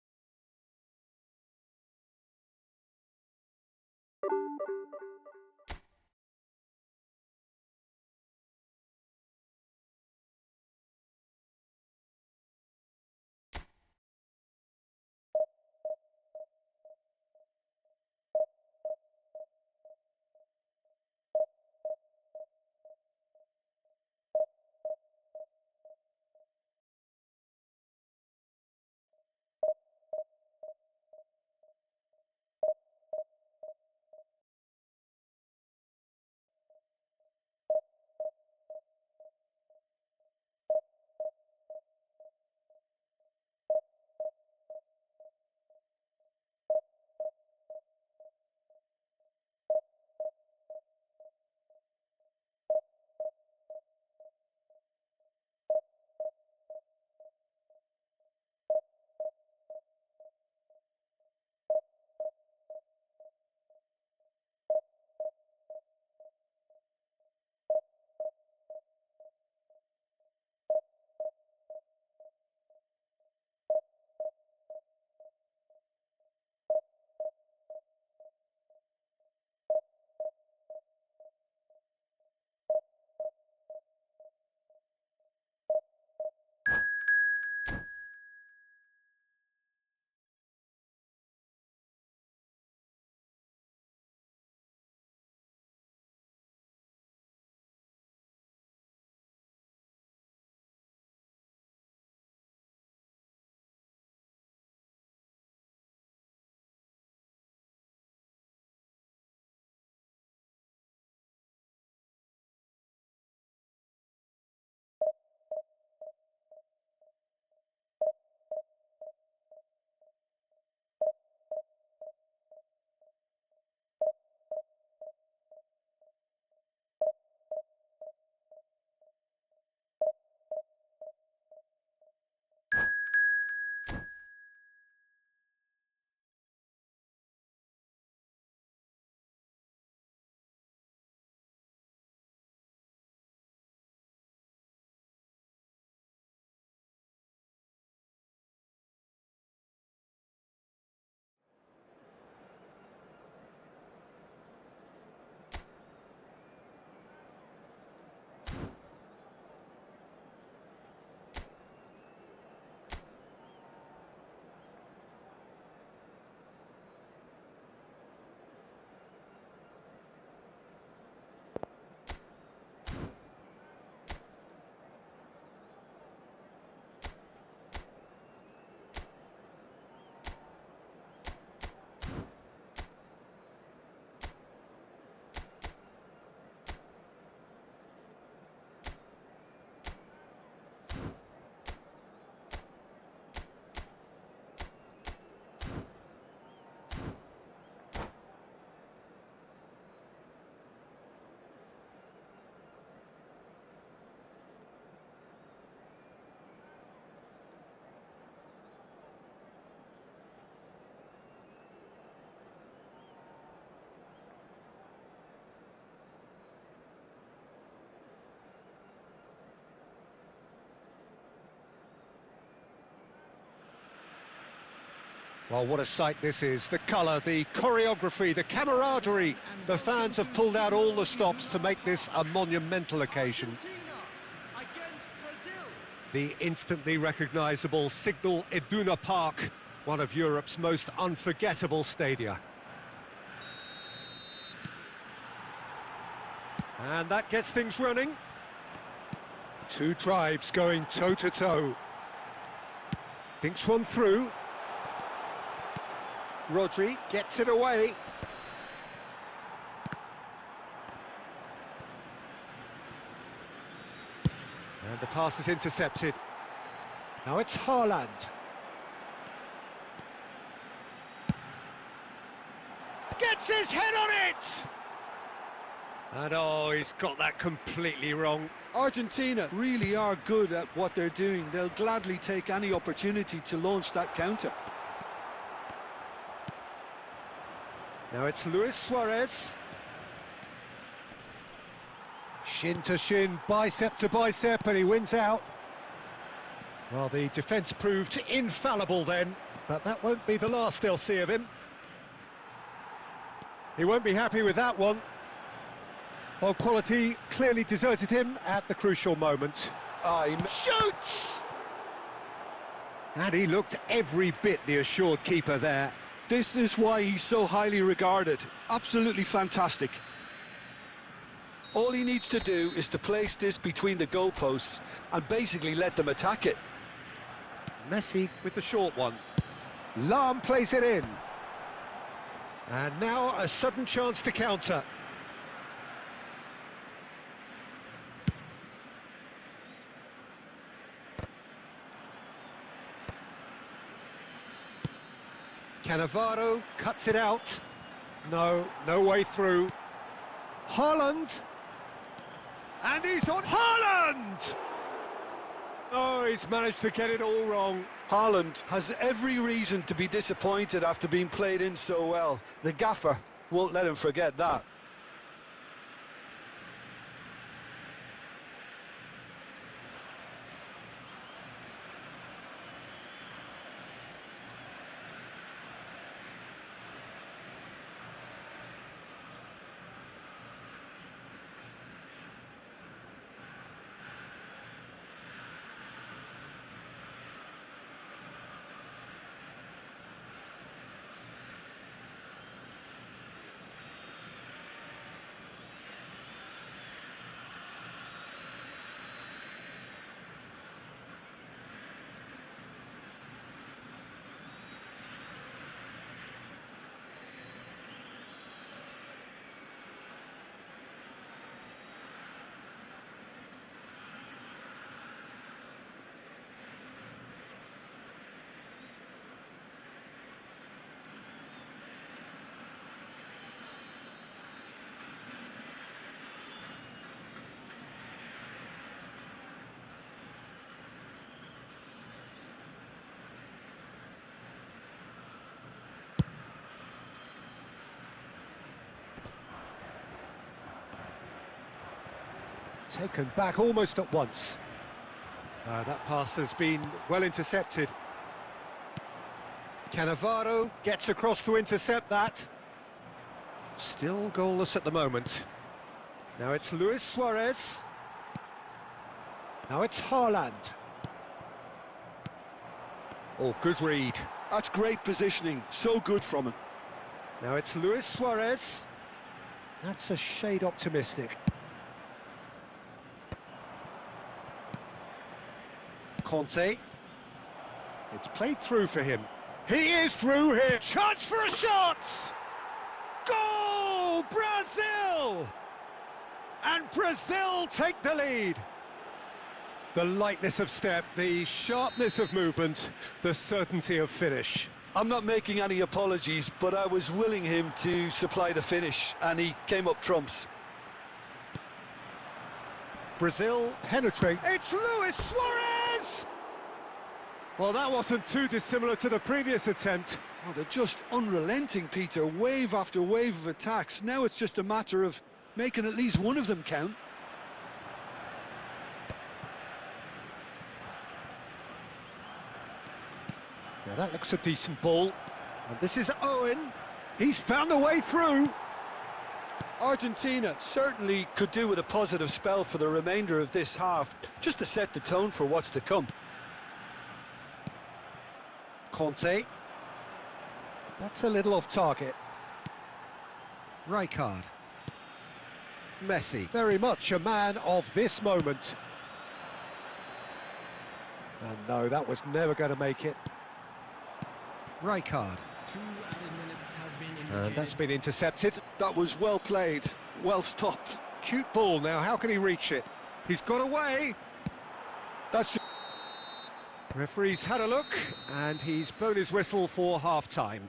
Well, what a sight this is. The colour, the choreography, the camaraderie. The fans have pulled out all the stops to make this a monumental occasion. Argentina against Brazil. The instantly recognisable Signal Iduna Park, one of Europe's most unforgettable stadia. And that gets things running. Two tribes going toe-to-toe. Dinks one through. Rodri gets it away. And the pass is intercepted. Now it's Haaland. Gets his head on it! And oh, he's got that completely wrong. Argentina really are good at what they're doing. They'll gladly take any opportunity to launch that counter. Now it's Luis Suarez. Shin to shin, bicep to bicep, and he wins out. Well, the defence proved infallible then, but that won't be the last they'll see of him. He won't be happy with that one. Well, quality clearly deserted him at the crucial moment. He Shoots! And he looked every bit the assured keeper there. This is why he's so highly regarded. Absolutely fantastic. All he needs to do is to place this between the goalposts and basically let them attack it. Messi with the short one. Lahm plays it in. And now a sudden chance to counter. Cannavaro cuts it out. No way through. Haaland. And he's on Haaland! Oh, he's managed to get it all wrong. Haaland has every reason to be disappointed after being played in so well. The gaffer won't let him forget that. Taken back almost at once. That pass has been well intercepted. Cannavaro gets across to intercept that. Still goalless at the moment. Now it's Luis Suarez. Now it's Haaland. Oh, good read. That's great positioning, so good from him. Now it's Luis Suarez. That's a shade optimistic. Conte. It's played through for him. He is through here. Chance for a shot! Goal! Brazil! And Brazil take the lead. The lightness of step, the sharpness of movement, the certainty of finish. I'm not making any apologies, but I was willing him to supply the finish, and he came up trumps. Brazil penetrate. It's Luis Suarez! Well, that wasn't too dissimilar to the previous attempt. Oh, they're just unrelenting, Peter. Wave after wave of attacks. Now it's just a matter of making at least one of them count. Now that looks a decent ball. And this is Owen. He's found a way through. Argentina certainly could do with a positive spell for the remainder of this half, just to set the tone for what's to come. Conte. That's a little off target. Rijkaard. Messi. Very much a man of this moment. And no, that was never going to make it. Rijkaard. 2 added minutes has been And indicated. that's been intercepted. That was well played, well stopped. Cute ball now, how can he reach it? He's got away. That's just... Referee's had a look, and he's blown his whistle for half-time.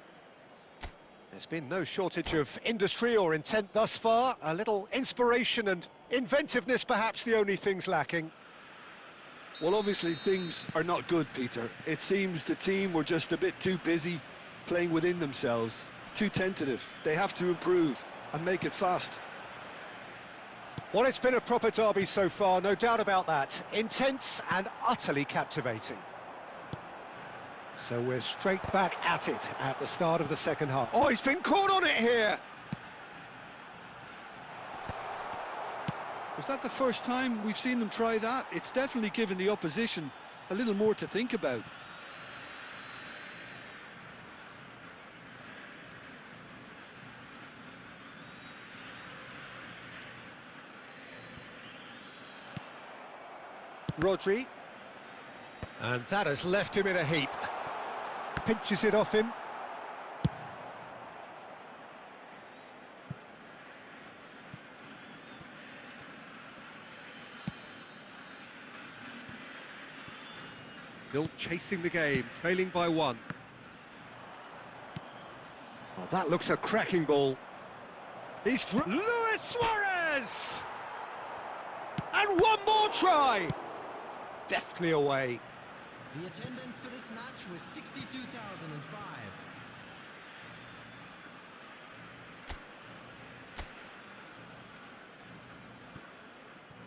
There's been no shortage of industry or intent thus far. A little inspiration and inventiveness, perhaps the only things lacking. Well, obviously things are not good, Peter. It seems the team were just a bit too busy playing within themselves, too tentative. They have to improve and make it fast. Well, it's been a proper derby so far, no doubt about that. Intense and utterly captivating. So we're straight back at it at the start of the second half. Oh, he's been caught on it here! Was that the first time we've seen them try that? It's definitely given the opposition a little more to think about. Rodri. And that has left him in a heap. Pinches it off him. Still chasing the game, trailing by 1. Oh, that looks a cracking ball. He's through. Luis Suarez! And one more try! Deftly away. The attendance for this match was 62,005.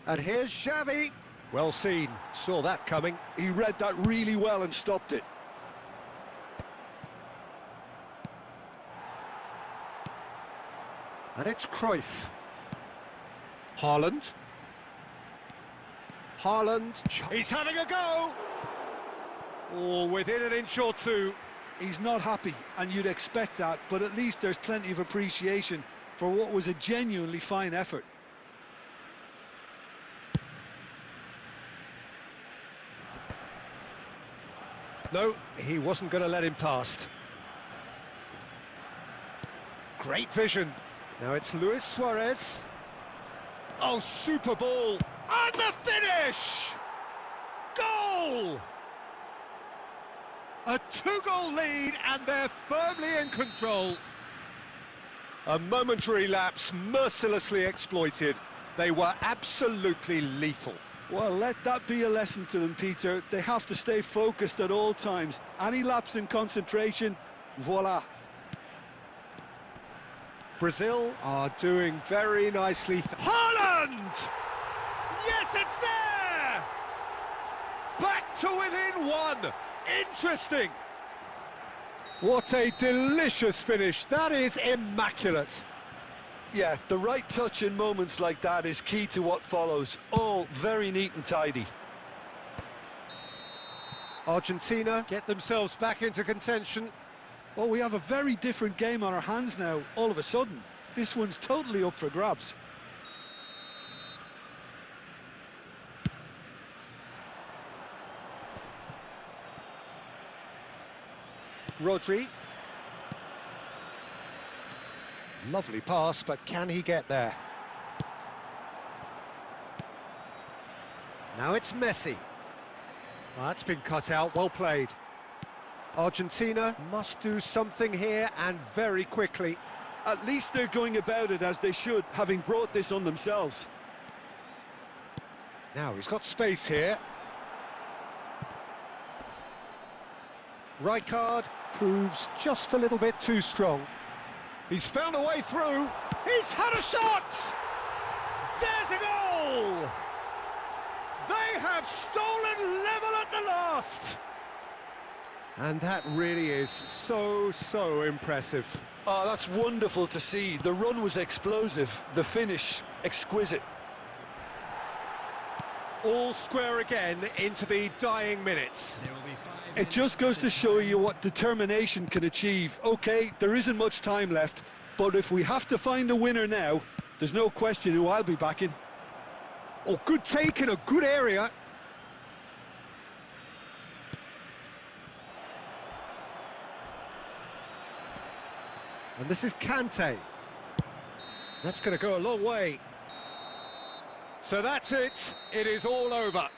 And here's Xavi. Well seen, saw that coming. He read that really well and stopped it. And it's Cruyff. Haaland. Haaland. He's having a go! Oh, within an inch or two. He's not happy, and you'd expect that, but at least there's plenty of appreciation for what was a genuinely fine effort. No, he wasn't going to let him past. Great vision. Now it's Luis Suarez. Oh, super ball. And the finish! Goal! A 2-goal lead, and they're firmly in control. A momentary lapse mercilessly exploited. They were absolutely lethal. Well, let that be a lesson to them, Peter. They have to stay focused at all times. Any lapse in concentration, voila. Brazil are doing very nicely. Haaland! Yes, it's there! Back to within 1. Interesting. What a delicious finish. That is immaculate. Yeah, the right touch in moments like that is key to what follows. All very neat and tidy. Argentina get themselves back into contention. Well, we have a very different game on our hands now, all of a sudden. This one's totally up for grabs. Rodri. Lovely pass, but can he get there? Now it's Messi. Well, that's been cut out, well played. Argentina must do something here, and very quickly. At least they're going about it as they should, having brought this on themselves. Now he's got space here. Rijkaard proves just a little bit too strong. He's found a way through. He's had a shot! There's a goal! They have stolen level at the last! And that really is so impressive. Oh, that's wonderful to see. The run was explosive, the finish exquisite. All square again into the dying minutes. There will be 5 It just goes to show you what determination can achieve. Okay, there isn't much time left, but if we have to find a winner now, there's no question who I'll be backing. Oh, good take in a good area. And this is Kante. That's going to go a long way. So that's it. It is all over.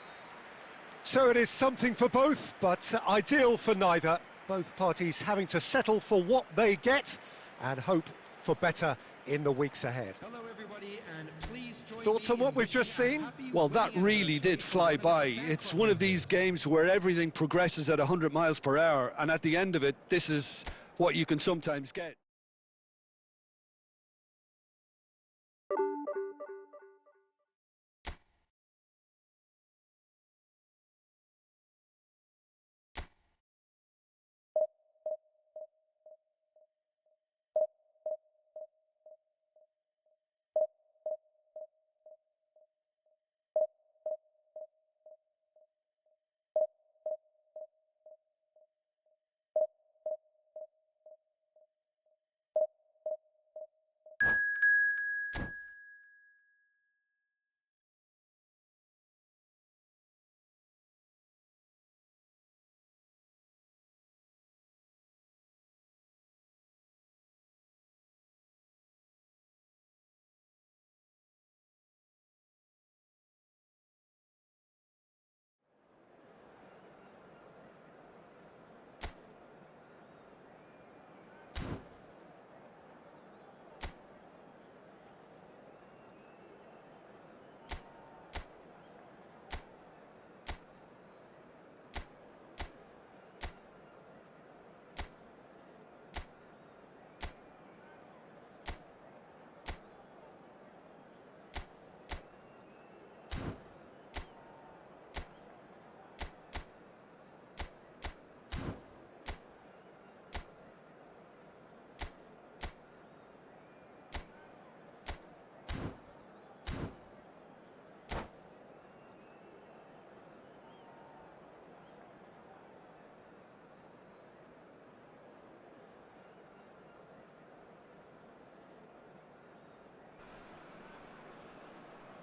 So it is something for both, but ideal for neither. Both parties having to settle for what they get and hope for better in the weeks ahead. Hello everybody, and please join Thoughts me on what in we've just wishing a seen? happy Well, that winning really did anniversary fly to by. Liverpool It's fan one of club. these games where everything progresses at 100 miles per hour, and at the end of it, this is what you can sometimes get.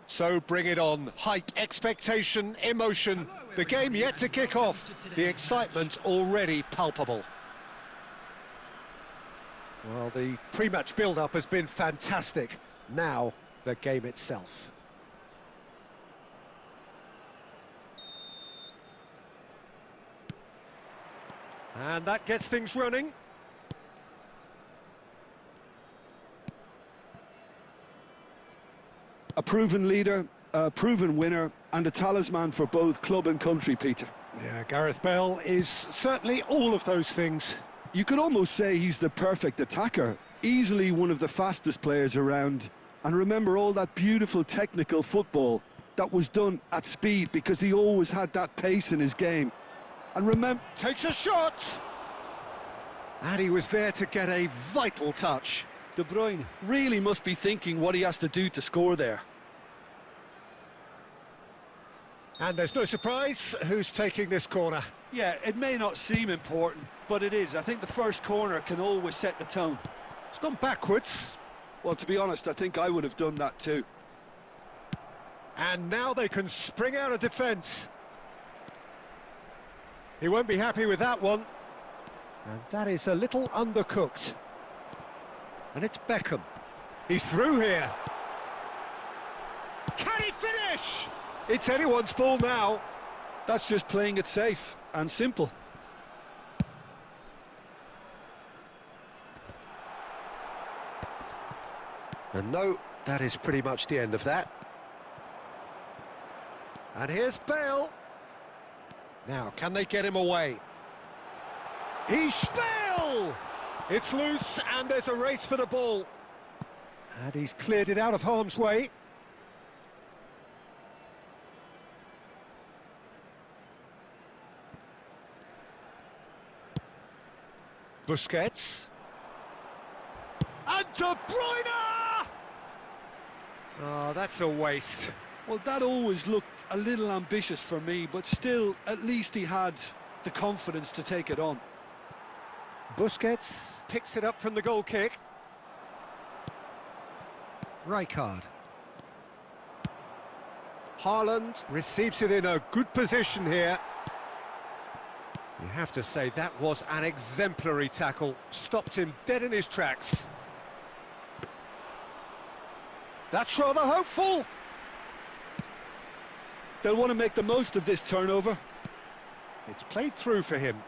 So bring it on. Hype, expectation, emotion. The game yet to kick off. The excitement already palpable. Well, the pre-match build-up has been fantastic. Now, the game itself. And that gets things running. A proven leader, a proven winner, and a talisman for both club and country, Peter. Yeah, Gareth Bale is certainly all of those things. You could almost say he's the perfect attacker, easily one of the fastest players around. And remember all that beautiful technical football that was done at speed, because he always had that pace in his game. And remember... Takes a shot! And he was there to get a vital touch. De Bruyne really must be thinking what he has to do to score there. And there's no surprise who's taking this corner. Yeah, it may not seem important, but it is. I think the first corner can always set the tone. It's gone backwards. Well, to be honest, I think I would have done that too. And now they can spring out of defence. He won't be happy with that one. And that is a little undercooked. And it's Beckham. He's through here. Can he finish? It's anyone's ball now. That's just playing it safe and simple. And no, that is pretty much the end of that. And here's Bale. Now, can they get him away? He's Bale! It's loose, and there's a race for the ball. And he's cleared it out of harm's way. Busquets. And De Bruyne! Oh, that's a waste. Well, that always looked a little ambitious for me, but still, at least he had the confidence to take it on. Busquets picks it up from the goal kick. Rijkaard. Haaland receives it in a good position here. You have to say that was an exemplary tackle. Stopped him dead in his tracks. That's rather hopeful. They'll want to make the most of this turnover. It's played through for him.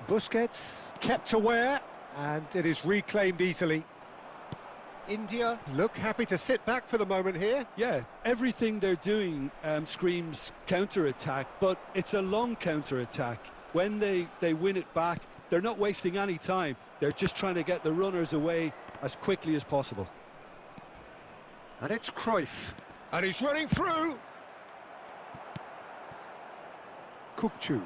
Busquets kept aware, and it is reclaimed easily. India look happy to sit back for the moment here. Yeah, everything they're doing screams counter-attack, but it's a long counter-attack. When they win it back, they're not wasting any time. They're just trying to get the runners away as quickly as possible. And it's Cruyff. And he's running through. Kukçu.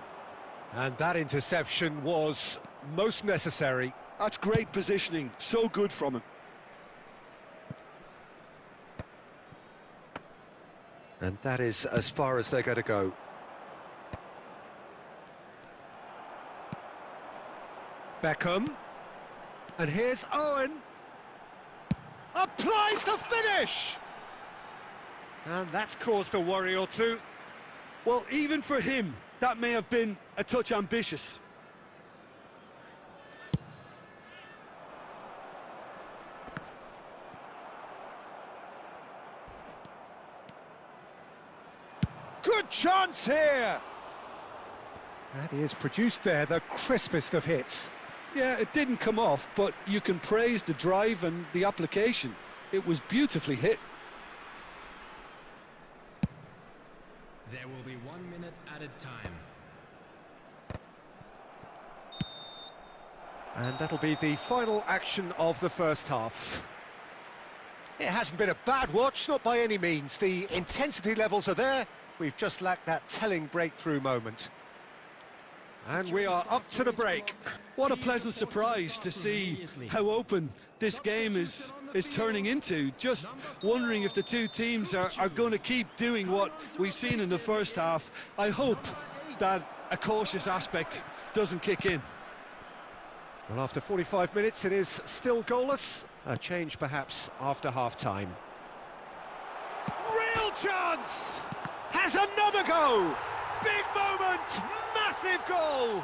And that interception was most necessary. That's great positioning, so good from him. And that is as far as they're going to go. Beckham. And here's Owen. Applies the finish! And that's caused a worry or two. Well, even for him, that may have been a touch ambitious. Good chance here! And he has produced there the crispest of hits. Yeah, it didn't come off, but you can praise the drive and the application. It was beautifully hit. There will be 1 minute added time. And that'll be the final action of the first half. It hasn't been a bad watch, not by any means. The intensity levels are there. We've just lacked that telling breakthrough moment. And we are up to the break. What a pleasant surprise to see how open this game is turning into. Just wondering if the two teams are going to keep doing what we've seen in the first half. I hope that a cautious aspect doesn't kick in. Well, after 45 minutes, it is still goalless. A change perhaps after half-time. Real chance! Has another go! Big moment! Massive goal!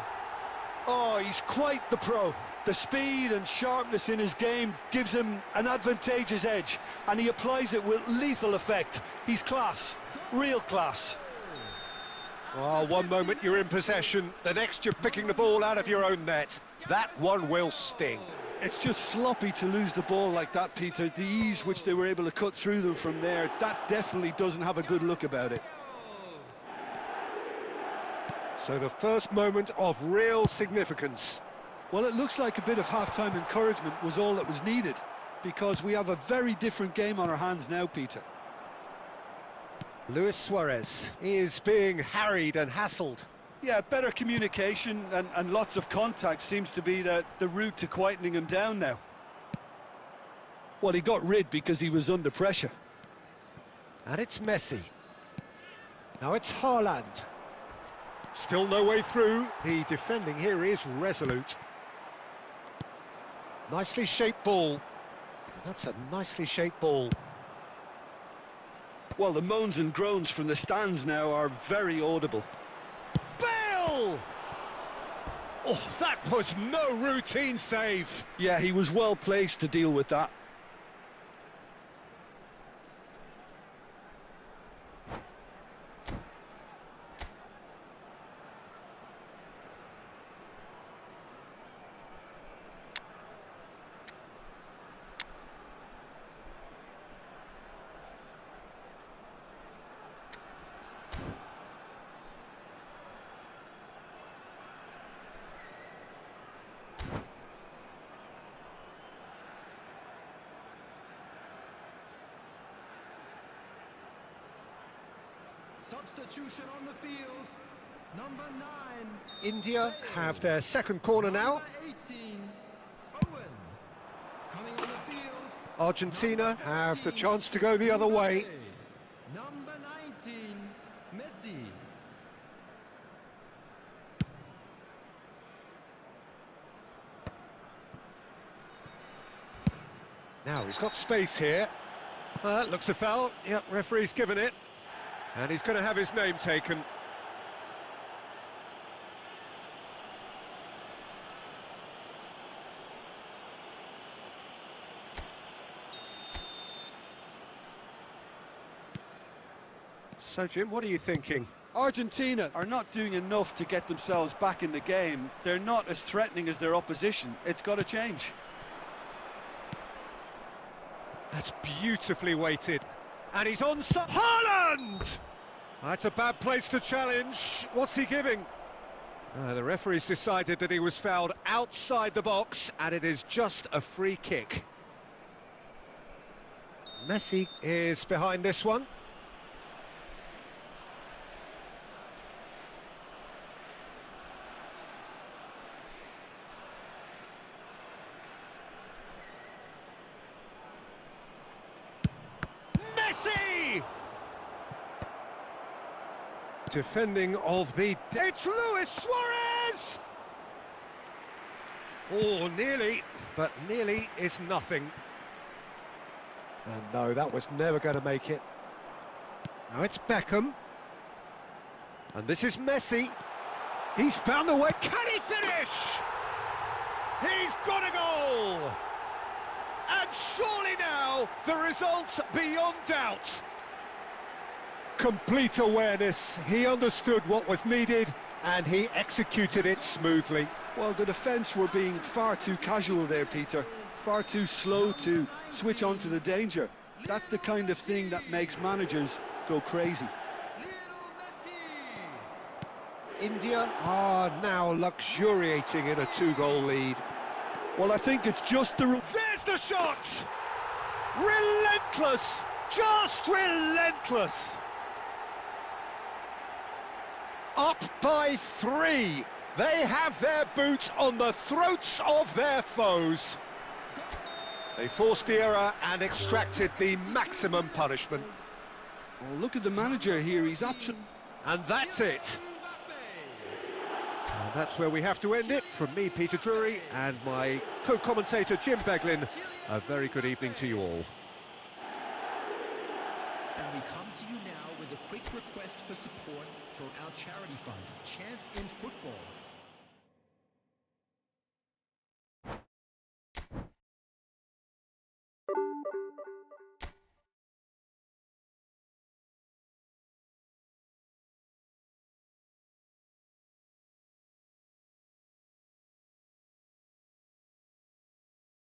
Oh, he's quite the pro. The speed and sharpness in his game gives him an advantageous edge, and he applies it with lethal effect. He's class, real class. Oh, one moment you're in possession, the next you're picking the ball out of your own net. That one will sting. It's just sloppy to lose the ball like that, Peter. The ease which they were able to cut through them from there, that definitely doesn't have a good look about it. So the first moment of real significance. Well, it looks like a bit of half-time encouragement was all that was needed, because we have a very different game on our hands now, Peter. Luis Suarez is being harried and hassled. Yeah, better communication and lots of contact seems to be the route to quietening him down now. Well, he got rid because he was under pressure. And it's Messi. Now it's Haaland. Still no way through. The defending here is resolute. Nicely shaped ball. That's a nicely shaped ball. Well, the moans and groans from the stands now are very audible. Bale! Oh, that was no routine save. Yeah, he was well placed to deal with that. Substitution on the field. Number 9. India have their second corner now. Number 18. Owen. Coming on the field. Argentina Number have the 14, chance to go the other way. Number 19. Messi. Now he's got space here. Looks a foul. Yep, referee's given it. And he's going to have his name taken. So, Jim, what are you thinking? Argentina are not doing enough to get themselves back in the game. They're not as threatening as their opposition. It's got to change. That's beautifully weighted. And he's on Haaland! That's a bad place to challenge. What's he giving? The referee's decided that he was fouled outside the box, and it is just a free kick. Messi is behind this one. Defending of the... It's Luis Suarez! Oh, nearly, but nearly is nothing. And no, that was never going to make it. Now it's Beckham. And this is Messi. He's found the way. Can he finish? He's got a goal! And surely now, the result's beyond doubt. Complete awareness. He understood what was needed and he executed it smoothly. Well, the defence were being far too casual there, Peter. Far too slow to switch on to the danger. That's the kind of thing that makes managers go crazy. India are now luxuriating in a 2-goal lead. Well, I think it's just the... There's the shot! Relentless! Just relentless! Up by 3. They have their boot on the throats of their foes. They forced the error and extracted the maximum punishment. Oh, look at the manager here, he's absolutely... And that's it. And that's where we have to end it. From me, Peter Drury, and my co-commentator, Jim Beglin, a very good evening to you all. And we come to you now with a quick request for support for our charity fund, Chance in Football.